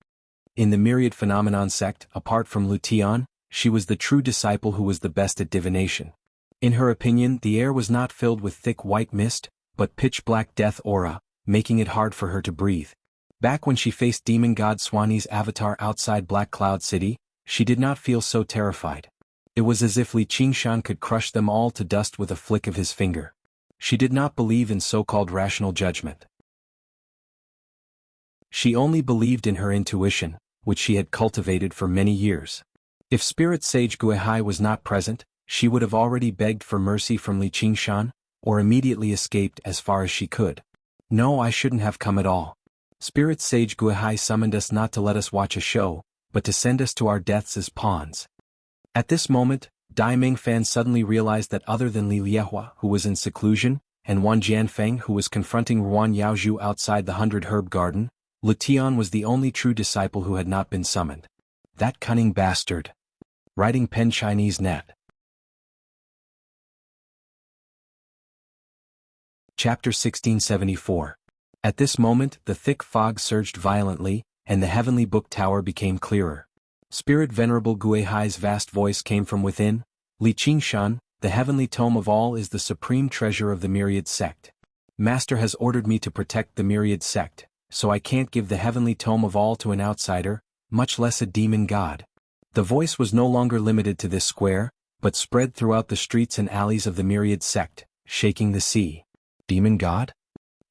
In the Myriad Phenomenon sect, apart from Lu Tian, she was the true disciple who was the best at divination. In her opinion, the air was not filled with thick white mist, but pitch-black death aura, making it hard for her to breathe. Back when she faced demon god Swani's avatar outside Black Cloud City, she did not feel so terrified. It was as if Li Qingshan could crush them all to dust with a flick of his finger. She did not believe in so-called rational judgment. She only believed in her intuition, which she had cultivated for many years. If Spirit Sage Guihai was not present, she would have already begged for mercy from Li Qingshan, or immediately escaped as far as she could. No, I shouldn't have come at all. Spirit Sage Guihai summoned us not to let us watch a show, but to send us to our deaths as pawns. At this moment, Dai Mingfan suddenly realized that other than Li Liehua, who was in seclusion, and Wan Jianfeng, who was confronting Ruan Yaozhu outside the 100 Herb Garden, Lu Tian was the only true disciple who had not been summoned. That cunning bastard. Writing pen Chinese net. Chapter 1674. At this moment, the thick fog surged violently, and the heavenly book tower became clearer. Spirit Venerable Guihai's vast voice came from within, Li Qingshan, the heavenly tome of all is the supreme treasure of the Myriad sect. Master has ordered me to protect the Myriad sect, so I can't give the heavenly tome of all to an outsider, much less a demon god. The voice was no longer limited to this square, but spread throughout the streets and alleys of the Myriad sect, shaking the sea. Demon god?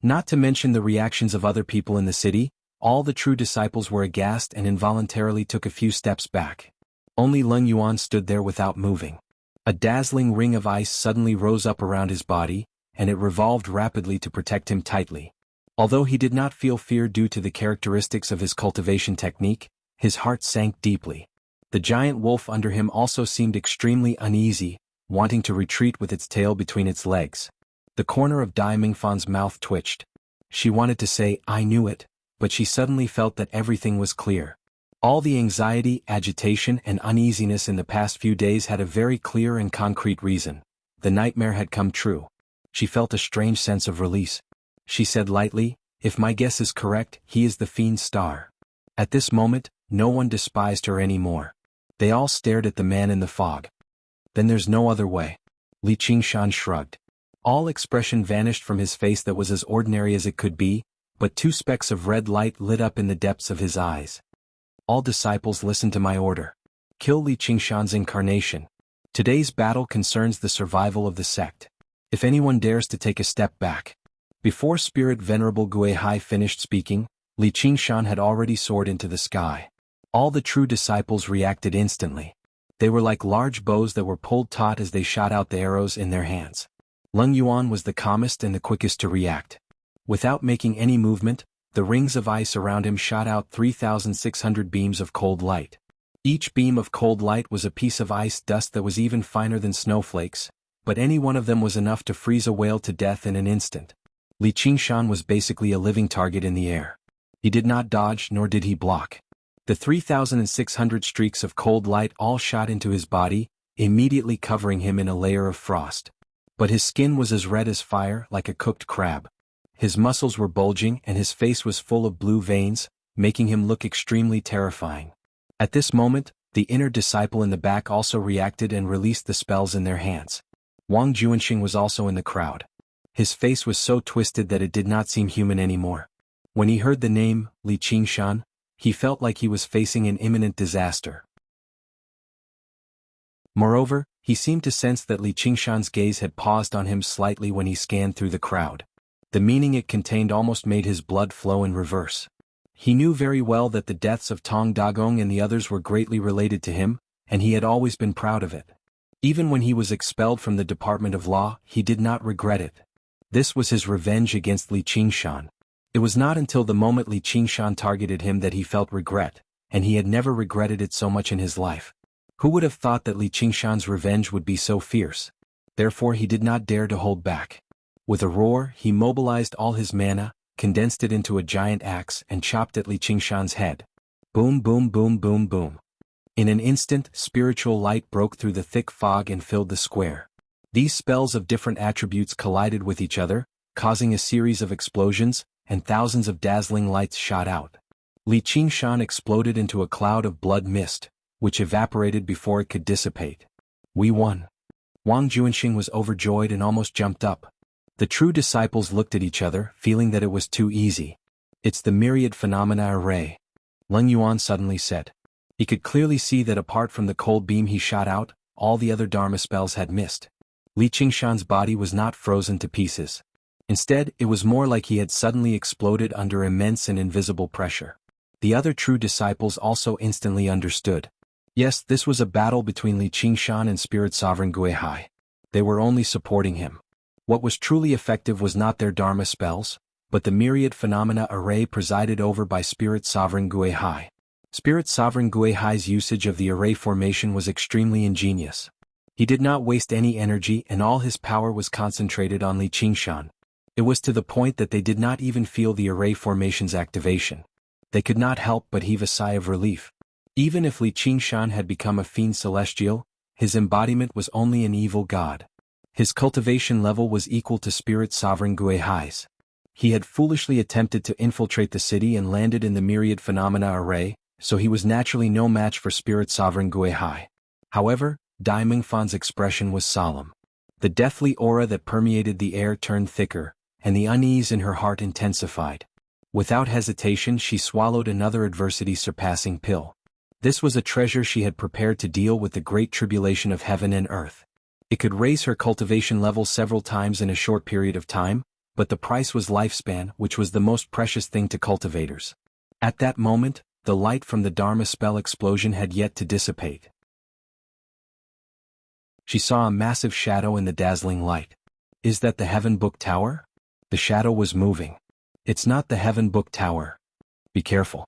Not to mention the reactions of other people in the city, all the true disciples were aghast and involuntarily took a few steps back. Only Leng Yuan stood there without moving. A dazzling ring of ice suddenly rose up around his body, and it revolved rapidly to protect him tightly. Although he did not feel fear due to the characteristics of his cultivation technique, his heart sank deeply. The giant wolf under him also seemed extremely uneasy, wanting to retreat with its tail between its legs. The corner of Dai Mingfan's mouth twitched. She wanted to say, I knew it, but she suddenly felt that everything was clear. All the anxiety, agitation, and uneasiness in the past few days had a very clear and concrete reason. The nightmare had come true. She felt a strange sense of release. She said lightly, if my guess is correct, he is the fiend's star. At this moment, no one despised her anymore. They all stared at the man in the fog. Then there's no other way. Li Qingshan shrugged. All expression vanished from his face that was as ordinary as it could be, but 2 specks of red light lit up in the depths of his eyes. All disciples listen to my order. Kill Li Qingshan's incarnation. Today's battle concerns the survival of the sect. If anyone dares to take a step back. Before Spirit Venerable Guihai finished speaking, Li Qingshan had already soared into the sky. All the true disciples reacted instantly. They were like large bows that were pulled taut as they shot out the arrows in their hands. Leng Yuan was the calmest and the quickest to react. Without making any movement, the rings of ice around him shot out 3,600 beams of cold light. Each beam of cold light was a piece of ice dust that was even finer than snowflakes, but any one of them was enough to freeze a whale to death in an instant. Li Qingshan was basically a living target in the air. He did not dodge nor did he block. The 3,600 streaks of cold light all shot into his body, immediately covering him in a layer of frost. But his skin was as red as fire, like a cooked crab. His muscles were bulging and his face was full of blue veins, making him look extremely terrifying. At this moment, the inner disciple in the back also reacted and released the spells in their hands. Wang Juanxing was also in the crowd. His face was so twisted that it did not seem human anymore. When he heard the name, Li Qingshan, he felt like he was facing an imminent disaster. Moreover, he seemed to sense that Li Qingshan's gaze had paused on him slightly when he scanned through the crowd. The meaning it contained almost made his blood flow in reverse. He knew very well that the deaths of Tong Dagong and the others were greatly related to him, and he had always been proud of it. Even when he was expelled from the Department of Law, he did not regret it. This was his revenge against Li Qingshan. It was not until the moment Li Qingshan targeted him that he felt regret, and he had never regretted it so much in his life. Who would have thought that Li Qingshan's revenge would be so fierce? Therefore he did not dare to hold back. With a roar, he mobilized all his mana, condensed it into a giant axe and chopped at Li Qingshan's head. Boom boom boom boom boom. In an instant, spiritual light broke through the thick fog and filled the square. These spells of different attributes collided with each other, causing a series of explosions, and thousands of dazzling lights shot out. Li Qingshan exploded into a cloud of blood mist, which evaporated before it could dissipate. We won. Wang Juanxing was overjoyed and almost jumped up. The true disciples looked at each other, feeling that it was too easy. It's the myriad phenomena array. Leng Yuan suddenly said. He could clearly see that apart from the cold beam he shot out, all the other Dharma spells had missed. Li Qingshan's body was not frozen to pieces. Instead, it was more like he had suddenly exploded under immense and invisible pressure. The other true disciples also instantly understood. Yes, this was a battle between Li Qingshan and Spirit Sovereign Guihai. They were only supporting him. What was truly effective was not their Dharma spells, but the myriad phenomena array presided over by Spirit Sovereign Guihai. Spirit Sovereign Guihai's usage of the array formation was extremely ingenious. He did not waste any energy and all his power was concentrated on Li Qingshan. It was to the point that they did not even feel the array formation's activation. They could not help but heave a sigh of relief. Even if Li Qingshan had become a fiend celestial, his embodiment was only an evil god. His cultivation level was equal to Spirit Sovereign Guihai's. He had foolishly attempted to infiltrate the city and landed in the myriad phenomena array, so he was naturally no match for Spirit Sovereign Guihai. However, Dai Mingfan's expression was solemn. The deathly aura that permeated the air turned thicker, and the unease in her heart intensified. Without hesitation she swallowed another adversity-surpassing pill. This was a treasure she had prepared to deal with the great tribulation of heaven and earth. It could raise her cultivation level several times in a short period of time, but the price was lifespan, which was the most precious thing to cultivators. At that moment, the light from the Dharma spell explosion had yet to dissipate. She saw a massive shadow in the dazzling light. Is that the Heaven Book Tower? The shadow was moving. It's not the Heaven Book Tower. Be careful.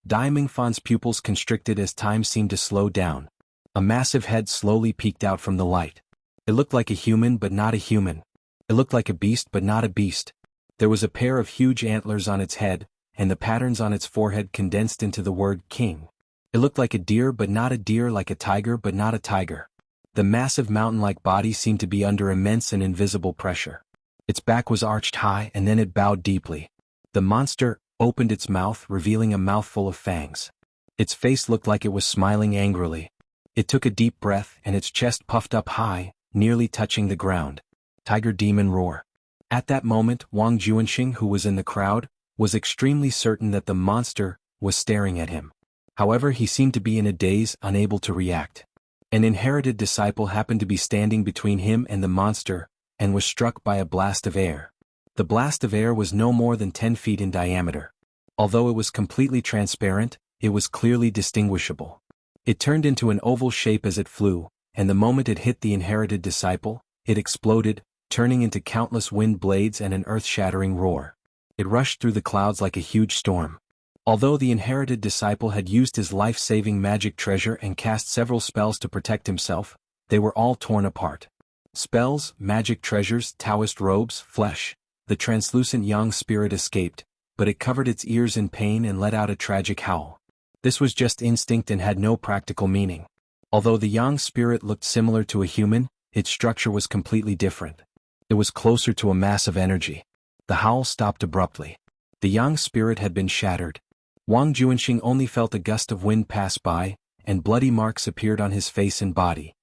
Dai Mingfan's pupils constricted as time seemed to slow down. A massive head slowly peeked out from the light. It looked like a human but not a human. It looked like a beast but not a beast. There was a pair of huge antlers on its head, and the patterns on its forehead condensed into the word king. It looked like a deer but not a deer, like a tiger but not a tiger. The massive mountain-like body seemed to be under immense and invisible pressure. Its back was arched high and then it bowed deeply. The monster opened its mouth, revealing a mouthful of fangs. Its face looked like it was smiling angrily. It took a deep breath and its chest puffed up high, nearly touching the ground. Tiger demon roar. At that moment, Wang Juanxing, who was in the crowd, was extremely certain that the monster was staring at him. However, he seemed to be in a daze, unable to react. An inherited disciple happened to be standing between him and the monster, and was struck by a blast of air. The blast of air was no more than 10 feet in diameter. Although it was completely transparent, it was clearly distinguishable. It turned into an oval shape as it flew, and the moment it hit the inherited disciple, it exploded, turning into countless wind blades and an earth-shattering roar. It rushed through the clouds like a huge storm. Although the inherited disciple had used his life-saving magic treasure and cast several spells to protect himself, they were all torn apart. Spells, magic treasures, Taoist robes, flesh. The translucent Yang spirit escaped, but it covered its ears in pain and let out a tragic howl. This was just instinct and had no practical meaning. Although the Yang spirit looked similar to a human, its structure was completely different. It was closer to a mass of energy. The howl stopped abruptly. The Yang spirit had been shattered. Wang Juanxing only felt a gust of wind pass by, and bloody marks appeared on his face and body.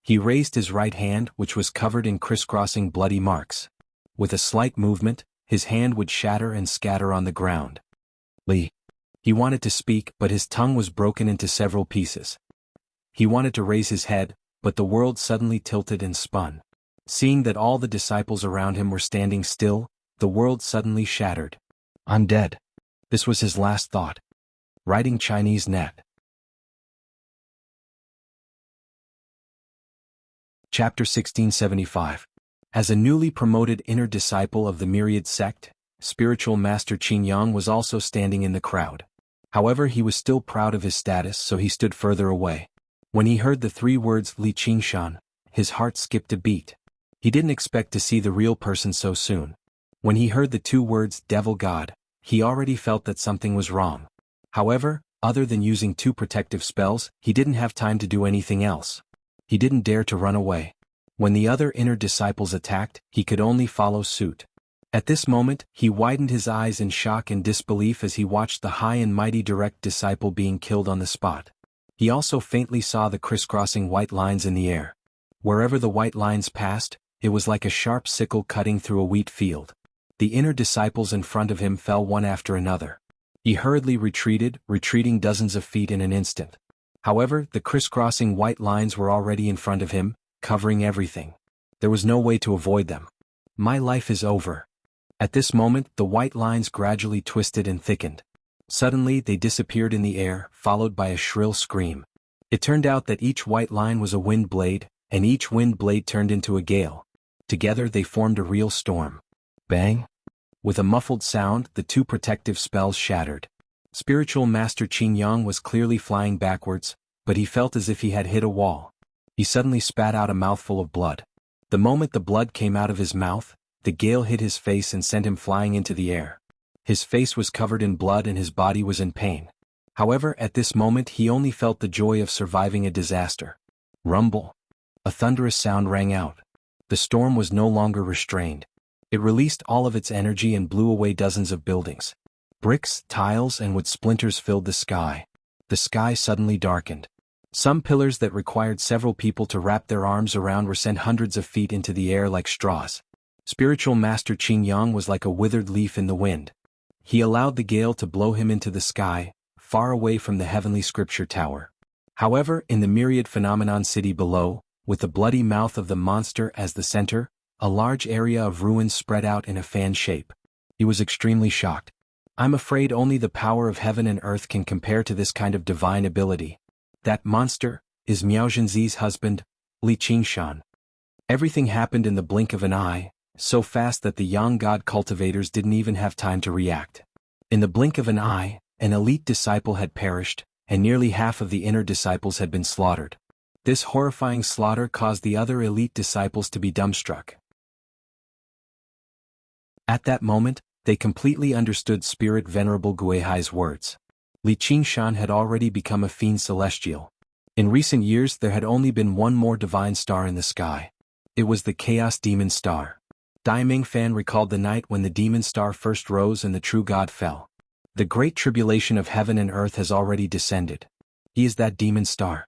He raised his right hand, which was covered in crisscrossing bloody marks. With a slight movement, his hand would shatter and scatter on the ground. Li. He wanted to speak, but his tongue was broken into several pieces. He wanted to raise his head, but the world suddenly tilted and spun. Seeing that all the disciples around him were standing still, the world suddenly shattered. "I'm dead." This was his last thought. Writing Chinese net. Chapter 1675. As a newly promoted inner disciple of the Myriad sect, spiritual master Qin Yang was also standing in the crowd. However, he was still proud of his status, so he stood further away. When he heard the 3 words Li Qingshan, his heart skipped a beat. He didn't expect to see the real person so soon. When he heard the 2 words Devil God, he already felt that something was wrong. However, other than using 2 protective spells, he didn't have time to do anything else. He didn't dare to run away. When the other inner disciples attacked, he could only follow suit. At this moment, he widened his eyes in shock and disbelief as he watched the high and mighty direct disciple being killed on the spot. He also faintly saw the crisscrossing white lines in the air. Wherever the white lines passed, it was like a sharp sickle cutting through a wheat field. The inner disciples in front of him fell one after another. He hurriedly retreated, retreating dozens of feet in an instant. However, the crisscrossing white lines were already in front of him, covering everything. There was no way to avoid them. My life is over. At this moment, the white lines gradually twisted and thickened. Suddenly, they disappeared in the air, followed by a shrill scream. It turned out that each white line was a wind blade, and each wind blade turned into a gale. Together they formed a real storm. Bang! With a muffled sound, the 2 protective spells shattered. Spiritual Master Qin Yang was clearly flying backwards, but he felt as if he had hit a wall. He suddenly spat out a mouthful of blood. The moment the blood came out of his mouth, the gale hit his face and sent him flying into the air. His face was covered in blood and his body was in pain. However, at this moment he only felt the joy of surviving a disaster. Rumble! A thunderous sound rang out. The storm was no longer restrained. It released all of its energy and blew away dozens of buildings. Bricks, tiles, and wood splinters filled the sky. The sky suddenly darkened. Some pillars that required several people to wrap their arms around were sent hundreds of feet into the air like straws. Spiritual Master Qin Yang was like a withered leaf in the wind. He allowed the gale to blow him into the sky, far away from the heavenly scripture tower. However, in the Myriad Phenomenon City below, with the bloody mouth of the monster as the center, a large area of ruins spread out in a fan shape. He was extremely shocked. "I'm afraid only the power of heaven and earth can compare to this kind of divine ability. That monster is Miao Zhenzi's husband, Li Qingshan." Everything happened in the blink of an eye, so fast that the Yang God cultivators didn't even have time to react. In the blink of an eye, an elite disciple had perished, and nearly half of the inner disciples had been slaughtered. This horrifying slaughter caused the other elite disciples to be dumbstruck. At that moment, they completely understood Spirit Venerable Guihai's words. Li Qingshan had already become a fiend celestial. In recent years there had only been one more divine star in the sky. It was the Chaos Demon Star. Dai Mingfan recalled the night when the demon star first rose and the true God fell. The great tribulation of heaven and earth has already descended. He is that demon star.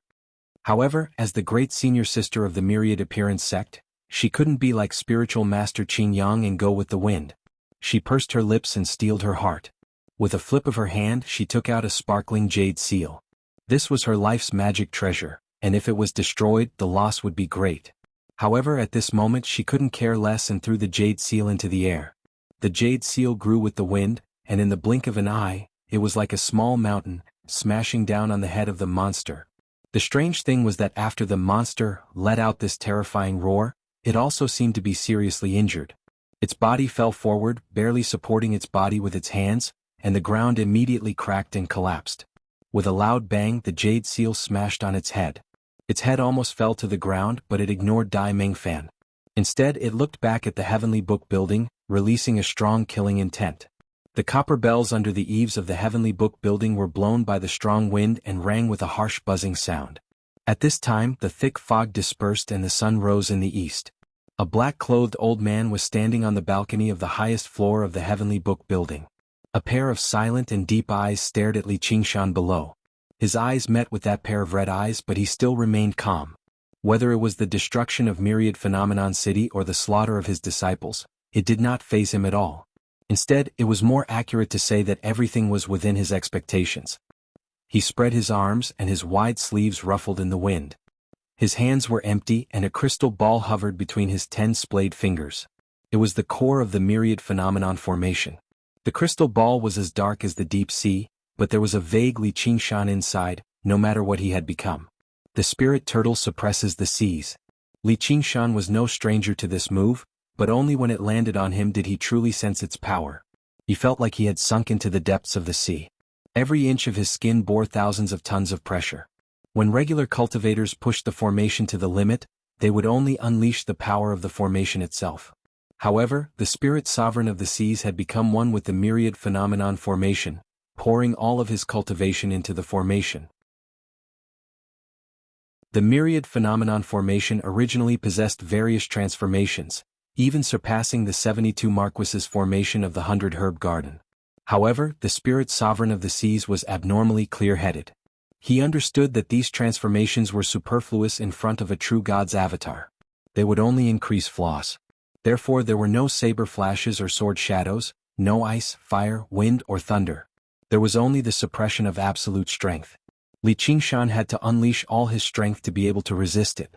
However, as the great senior sister of the Myriad Appearance sect, she couldn't be like spiritual master Qin Yang and go with the wind. She pursed her lips and steeled her heart. With a flip of her hand she took out a sparkling jade seal. This was her life's magic treasure, and if it was destroyed, the loss would be great. However, at this moment she couldn't care less and threw the jade seal into the air. The jade seal grew with the wind, and in the blink of an eye, it was like a small mountain, smashing down on the head of the monster. The strange thing was that after the monster let out this terrifying roar, it also seemed to be seriously injured. Its body fell forward, barely supporting its body with its hands, and the ground immediately cracked and collapsed. With a loud bang, the jade seal smashed on its head. Its head almost fell to the ground, but it ignored Dai Mingfan. Instead, it looked back at the Heavenly Book building, releasing a strong killing intent. The copper bells under the eaves of the Heavenly Book building were blown by the strong wind and rang with a harsh buzzing sound. At this time, the thick fog dispersed and the sun rose in the east. A black-clothed old man was standing on the balcony of the highest floor of the Heavenly Book building. A pair of silent and deep eyes stared at Li Qingshan below. His eyes met with that pair of red eyes, but he still remained calm. Whether it was the destruction of Myriad Phenomenon City or the slaughter of his disciples, it did not faze him at all. Instead, it was more accurate to say that everything was within his expectations. He spread his arms and his wide sleeves ruffled in the wind. His hands were empty and a crystal ball hovered between his 10 splayed fingers. It was the core of the myriad phenomenon formation. The crystal ball was as dark as the deep sea, but there was a vague Li Qingshan inside, no matter what he had become. The spirit turtle suppresses the seas. Li Qingshan was no stranger to this move, but only when it landed on him did he truly sense its power. He felt like he had sunk into the depths of the sea. Every inch of his skin bore thousands of tons of pressure. When regular cultivators pushed the formation to the limit, they would only unleash the power of the formation itself. However, the spirit sovereign of the seas had become one with the myriad phenomenon formation, pouring all of his cultivation into the formation. The myriad phenomenon formation originally possessed various transformations, even surpassing the 72 Marquises formation of the 100 Herb Garden. However, the spirit sovereign of the seas was abnormally clear-headed. He understood that these transformations were superfluous in front of a true god's avatar. They would only increase flaws. Therefore there were no saber flashes or sword shadows, no ice, fire, wind, or thunder. There was only the suppression of absolute strength. Li Qingshan had to unleash all his strength to be able to resist it.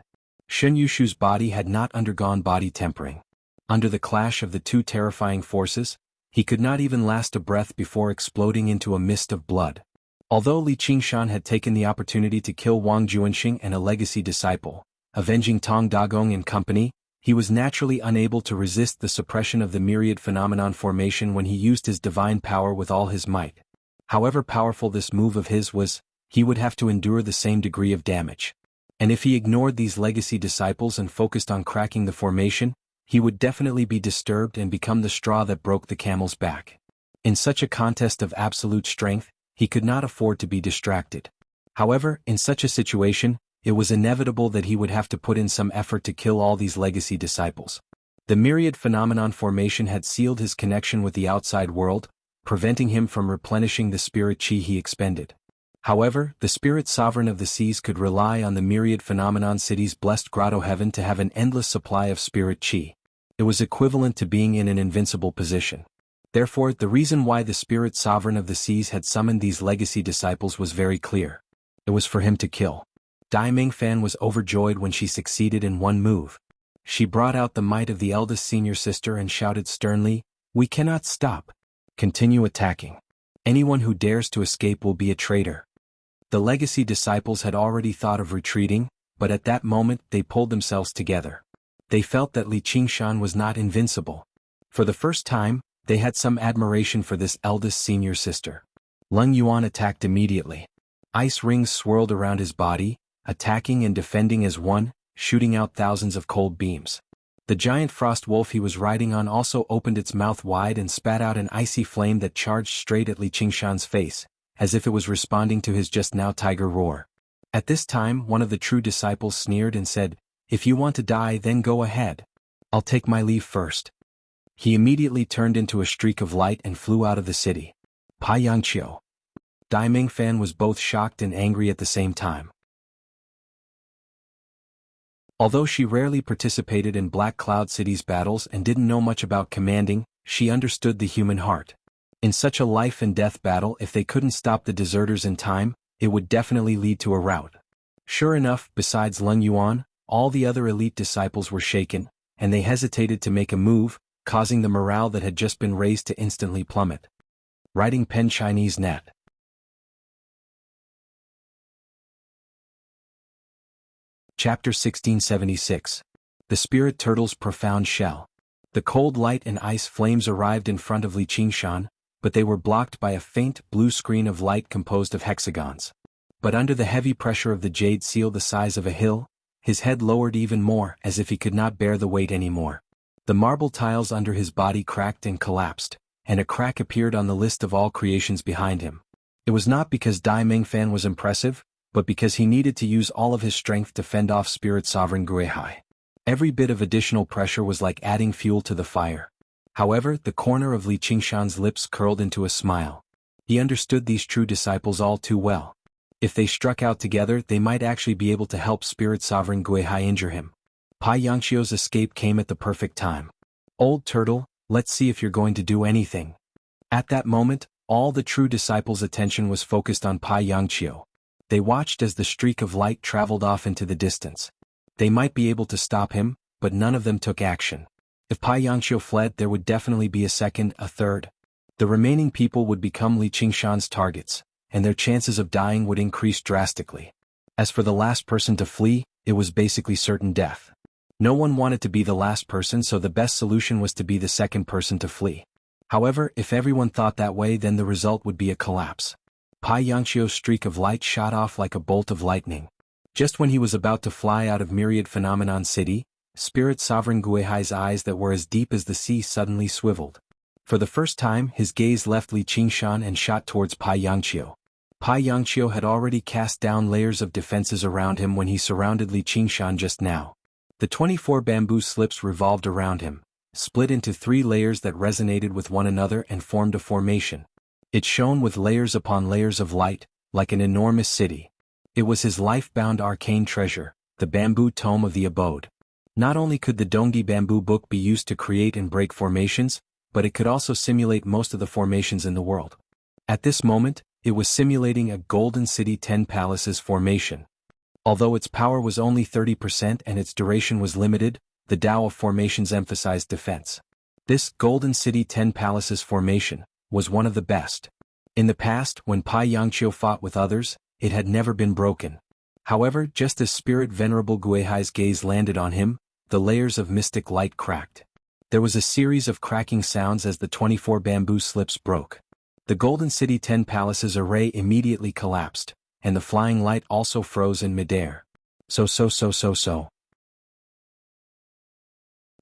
Shen Yushu's body had not undergone body tempering. Under the clash of the two terrifying forces, he could not even last a breath before exploding into a mist of blood. Although Li Qingshan had taken the opportunity to kill Wang Juanxing and a legacy disciple, avenging Tong Dagong and company, he was naturally unable to resist the suppression of the myriad phenomenon formation when he used his divine power with all his might. However powerful this move of his was, he would have to endure the same degree of damage. And if he ignored these legacy disciples and focused on cracking the formation, he would definitely be disturbed and become the straw that broke the camel's back. In such a contest of absolute strength, he could not afford to be distracted. However, in such a situation, it was inevitable that he would have to put in some effort to kill all these legacy disciples. The myriad phenomenon formation had sealed his connection with the outside world, preventing him from replenishing the spirit chi he expended. However, the spirit sovereign of the seas could rely on the myriad phenomenon city's blessed grotto heaven to have an endless supply of spirit chi. It was equivalent to being in an invincible position. Therefore, the reason why the spirit sovereign of the seas had summoned these legacy disciples was very clear. It was for him to kill. Dai Mingfan was overjoyed when she succeeded in one move. She brought out the might of the eldest senior sister and shouted sternly, "We cannot stop. Continue attacking. Anyone who dares to escape will be a traitor." The legacy disciples had already thought of retreating, but at that moment they pulled themselves together. They felt that Li Qingshan was not invincible. For the first time, they had some admiration for this eldest senior sister. Leng Yuan attacked immediately. Ice rings swirled around his body, attacking and defending as one, shooting out thousands of cold beams. The giant frost wolf he was riding on also opened its mouth wide and spat out an icy flame that charged straight at Li Qingshan's face, as if it was responding to his just now tiger roar. At this time one of the true disciples sneered and said, "If you want to die then go ahead. I'll take my leave first." He immediately turned into a streak of light and flew out of the city. Pa Yangqiu. Dai Mingfan was both shocked and angry at the same time. Although she rarely participated in Black Cloud City's battles and didn't know much about commanding, she understood the human heart. In such a life-and-death battle, if they couldn't stop the deserters in time, it would definitely lead to a rout. Sure enough, besides Leng Yuan, all the other elite disciples were shaken, and they hesitated to make a move, causing the morale that had just been raised to instantly plummet. Writing pen Chinese net. Chapter 1676. The Spirit Turtle's Profound Shell. The cold light and ice flames arrived in front of Li Qingshan, but they were blocked by a faint blue screen of light composed of hexagons. But under the heavy pressure of the jade seal the size of a hill, his head lowered even more as if he could not bear the weight anymore. The marble tiles under his body cracked and collapsed, and a crack appeared on the list of all creations behind him. It was not because Dai Mingfan was impressive, but because he needed to use all of his strength to fend off Spirit Sovereign Guihai. Every bit of additional pressure was like adding fuel to the fire. However, the corner of Li Qingshan's lips curled into a smile. He understood these true disciples all too well. If they struck out together, they might actually be able to help Spirit Sovereign Guihai injure him. Pa Yangqiu's escape came at the perfect time. "Old turtle, let's see if you're going to do anything." At that moment, all the true disciples' attention was focused on Pa Yangqiu. They watched as the streak of light traveled off into the distance. They might be able to stop him, but none of them took action. If Pai Yangqiu fled, there would definitely be a second, a third. The remaining people would become Li Qingshan's targets, and their chances of dying would increase drastically. As for the last person to flee, it was basically certain death. No one wanted to be the last person, so the best solution was to be the second person to flee. However, if everyone thought that way, then the result would be a collapse. Pai Yangqiu's streak of light shot off like a bolt of lightning. Just when he was about to fly out of Myriad Phenomenon City, Spirit Sovereign Guihai's eyes that were as deep as the sea suddenly swiveled. For the first time, his gaze left Li Qingshan and shot towards Pai Yangqiu. Pai Yangqiu had already cast down layers of defenses around him when he surrounded Li Qingshan just now. The 24 bamboo slips revolved around him, split into 3 layers that resonated with one another and formed a formation. It shone with layers upon layers of light, like an enormous city. It was his life-bound arcane treasure, the bamboo tome of the abode. Not only could the Dongdi bamboo book be used to create and break formations, but it could also simulate most of the formations in the world. At this moment, it was simulating a Golden City 10 Palaces formation. Although its power was only 30% and its duration was limited, the Tao of formations emphasized defense. This Golden City 10 Palaces formation was one of the best. In the past, when Pai Yangqiu fought with others, it had never been broken. However, just as Spirit Venerable Guihai's gaze landed on him, the layers of mystic light cracked. There was a series of cracking sounds as the 24 bamboo slips broke. The Golden City 10 Palaces array immediately collapsed, and the flying light also froze in midair. So.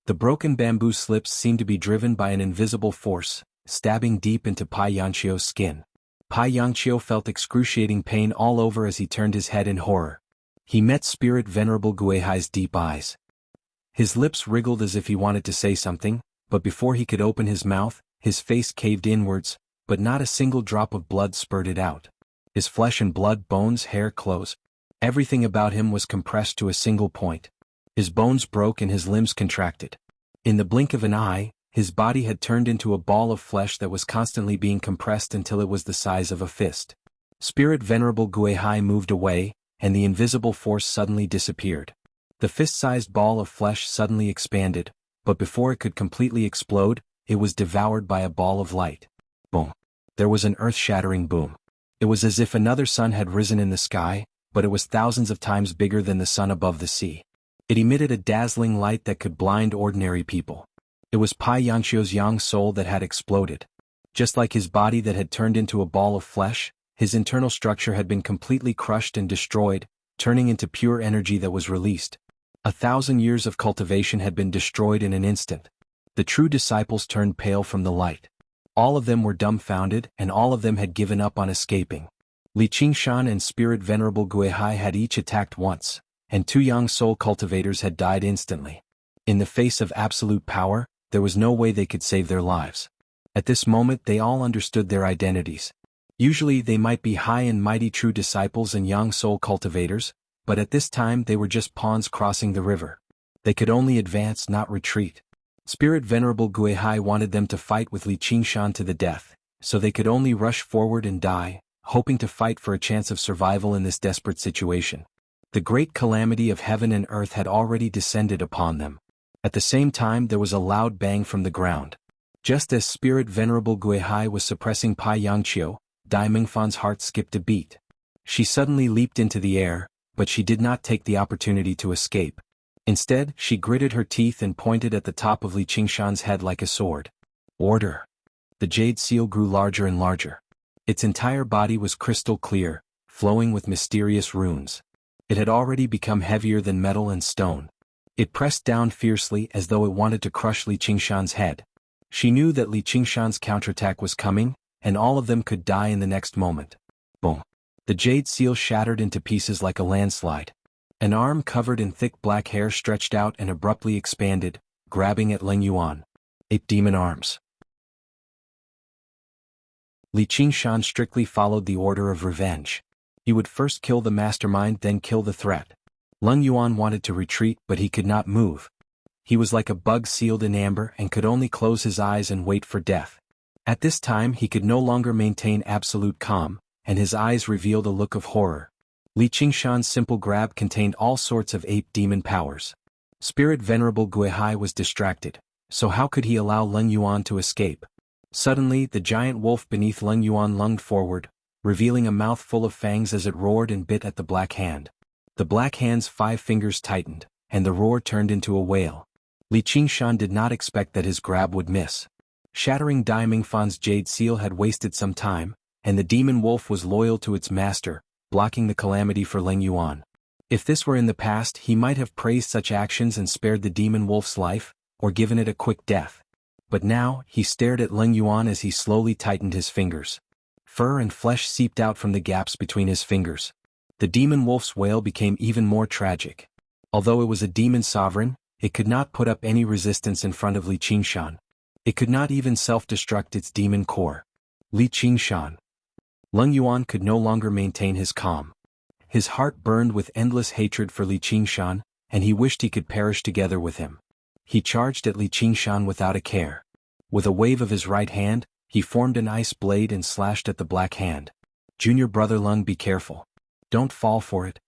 The broken bamboo slips seemed to be driven by an invisible force, stabbing deep into Pai Yangqiu's skin. Pai Yangqiu felt excruciating pain all over as he turned his head in horror. He met Spirit Venerable Guihai's deep eyes. His lips wriggled as if he wanted to say something, but before he could open his mouth, his face caved inwards, but not a single drop of blood spurted out. His flesh and blood, bones, hair, clothes, everything about him was compressed to a single point. His bones broke and his limbs contracted. In the blink of an eye, his body had turned into a ball of flesh that was constantly being compressed until it was the size of a fist. Spirit Venerable Guihai moved away, and the invisible force suddenly disappeared. The fist-sized ball of flesh suddenly expanded, but before it could completely explode, it was devoured by a ball of light. Boom. There was an earth-shattering boom. It was as if another sun had risen in the sky, but it was thousands of times bigger than the sun above the sea. It emitted a dazzling light that could blind ordinary people. It was Pai Yangqiu's yang soul that had exploded. Just like his body that had turned into a ball of flesh, his internal structure had been completely crushed and destroyed, turning into pure energy that was released. 1,000 years of cultivation had been destroyed in an instant. The true disciples turned pale from the light. All of them were dumbfounded, and all of them had given up on escaping. Li Qingshan and Spirit Venerable Guihai had each attacked once, and 2 young soul cultivators had died instantly. In the face of absolute power, there was no way they could save their lives. At this moment they all understood their identities. Usually they might be high and mighty true disciples and young soul cultivators, but at this time they were just pawns crossing the river. They could only advance, not retreat. Spirit Venerable Guihai wanted them to fight with Li Qingshan to the death, so they could only rush forward and die, hoping to fight for a chance of survival in this desperate situation. The great calamity of heaven and earth had already descended upon them. At the same time there was a loud bang from the ground. Just as Spirit Venerable Guihai was suppressing Pai Yangqiu, Dai Mingfan's heart skipped a beat. She suddenly leaped into the air, but she did not take the opportunity to escape. Instead, she gritted her teeth and pointed at the top of Li Qingshan's head like a sword. Order! The jade seal grew larger and larger. Its entire body was crystal clear, flowing with mysterious runes. It had already become heavier than metal and stone. It pressed down fiercely as though it wanted to crush Li Qingshan's head. She knew that Li Qingshan's counterattack was coming, and all of them could die in the next moment. Boom! The jade seal shattered into pieces like a landslide. An arm covered in thick black hair stretched out and abruptly expanded, grabbing at Leng Yuan. 8 demon arms. Li Qingshan strictly followed the order of revenge. He would first kill the mastermind, then kill the threat. Leng Yuan wanted to retreat, but he could not move. He was like a bug sealed in amber and could only close his eyes and wait for death. At this time he could no longer maintain absolute calm, and his eyes revealed a look of horror. Li Qingshan's simple grab contained all sorts of ape demon powers. Spirit Venerable Guihai was distracted, so how could he allow Leng Yuan to escape? Suddenly the giant wolf beneath Leng Yuan lunged forward, revealing a mouth full of fangs as it roared and bit at the black hand. The black hand's 5 fingers tightened, and the roar turned into a wail. Li Qingshan did not expect that his grab would miss. Shattering Dai Mingfan's jade seal had wasted some time, and the demon wolf was loyal to its master, blocking the calamity for Leng Yuan. If this were in the past, he might have praised such actions and spared the demon wolf's life, or given it a quick death. But now, he stared at Leng Yuan as he slowly tightened his fingers. Fur and flesh seeped out from the gaps between his fingers. The demon wolf's wail became even more tragic. Although it was a demon sovereign, it could not put up any resistance in front of Li Qingshan. It could not even self-destruct its demon core. Li Qingshan. Leng Yuan could no longer maintain his calm. His heart burned with endless hatred for Li Qingshan, and he wished he could perish together with him. He charged at Li Qingshan without a care. With a wave of his right hand, he formed an ice blade and slashed at the black hand. "Junior brother Leng, be careful. Don't fall for it,"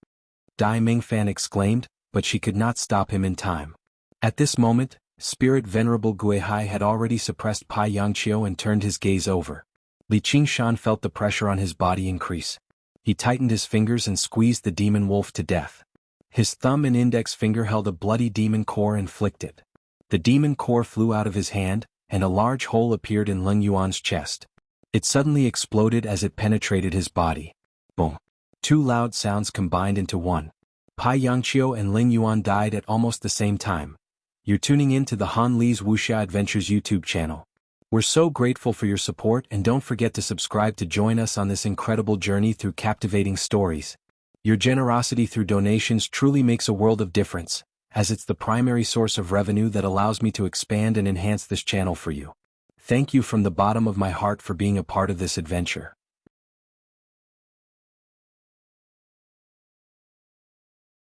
Dai Mingfan exclaimed, but she could not stop him in time. At this moment, Spirit Venerable Guihai had already suppressed Pai Yangqiu and turned his gaze over. Li Qingshan felt the pressure on his body increase. He tightened his fingers and squeezed the demon wolf to death. His thumb and index finger held a bloody demon core and flicked it. The demon core flew out of his hand, and a large hole appeared in Leng Yuan's chest. It suddenly exploded as it penetrated his body. Boom. 2 loud sounds combined into one. Pai Yangqiu and Leng Yuan died at almost the same time. You're tuning in to the Han Li's Wuxia Adventures YouTube channel. We're so grateful for your support, and don't forget to subscribe to join us on this incredible journey through captivating stories. Your generosity through donations truly makes a world of difference, as it's the primary source of revenue that allows me to expand and enhance this channel for you. Thank you from the bottom of my heart for being a part of this adventure.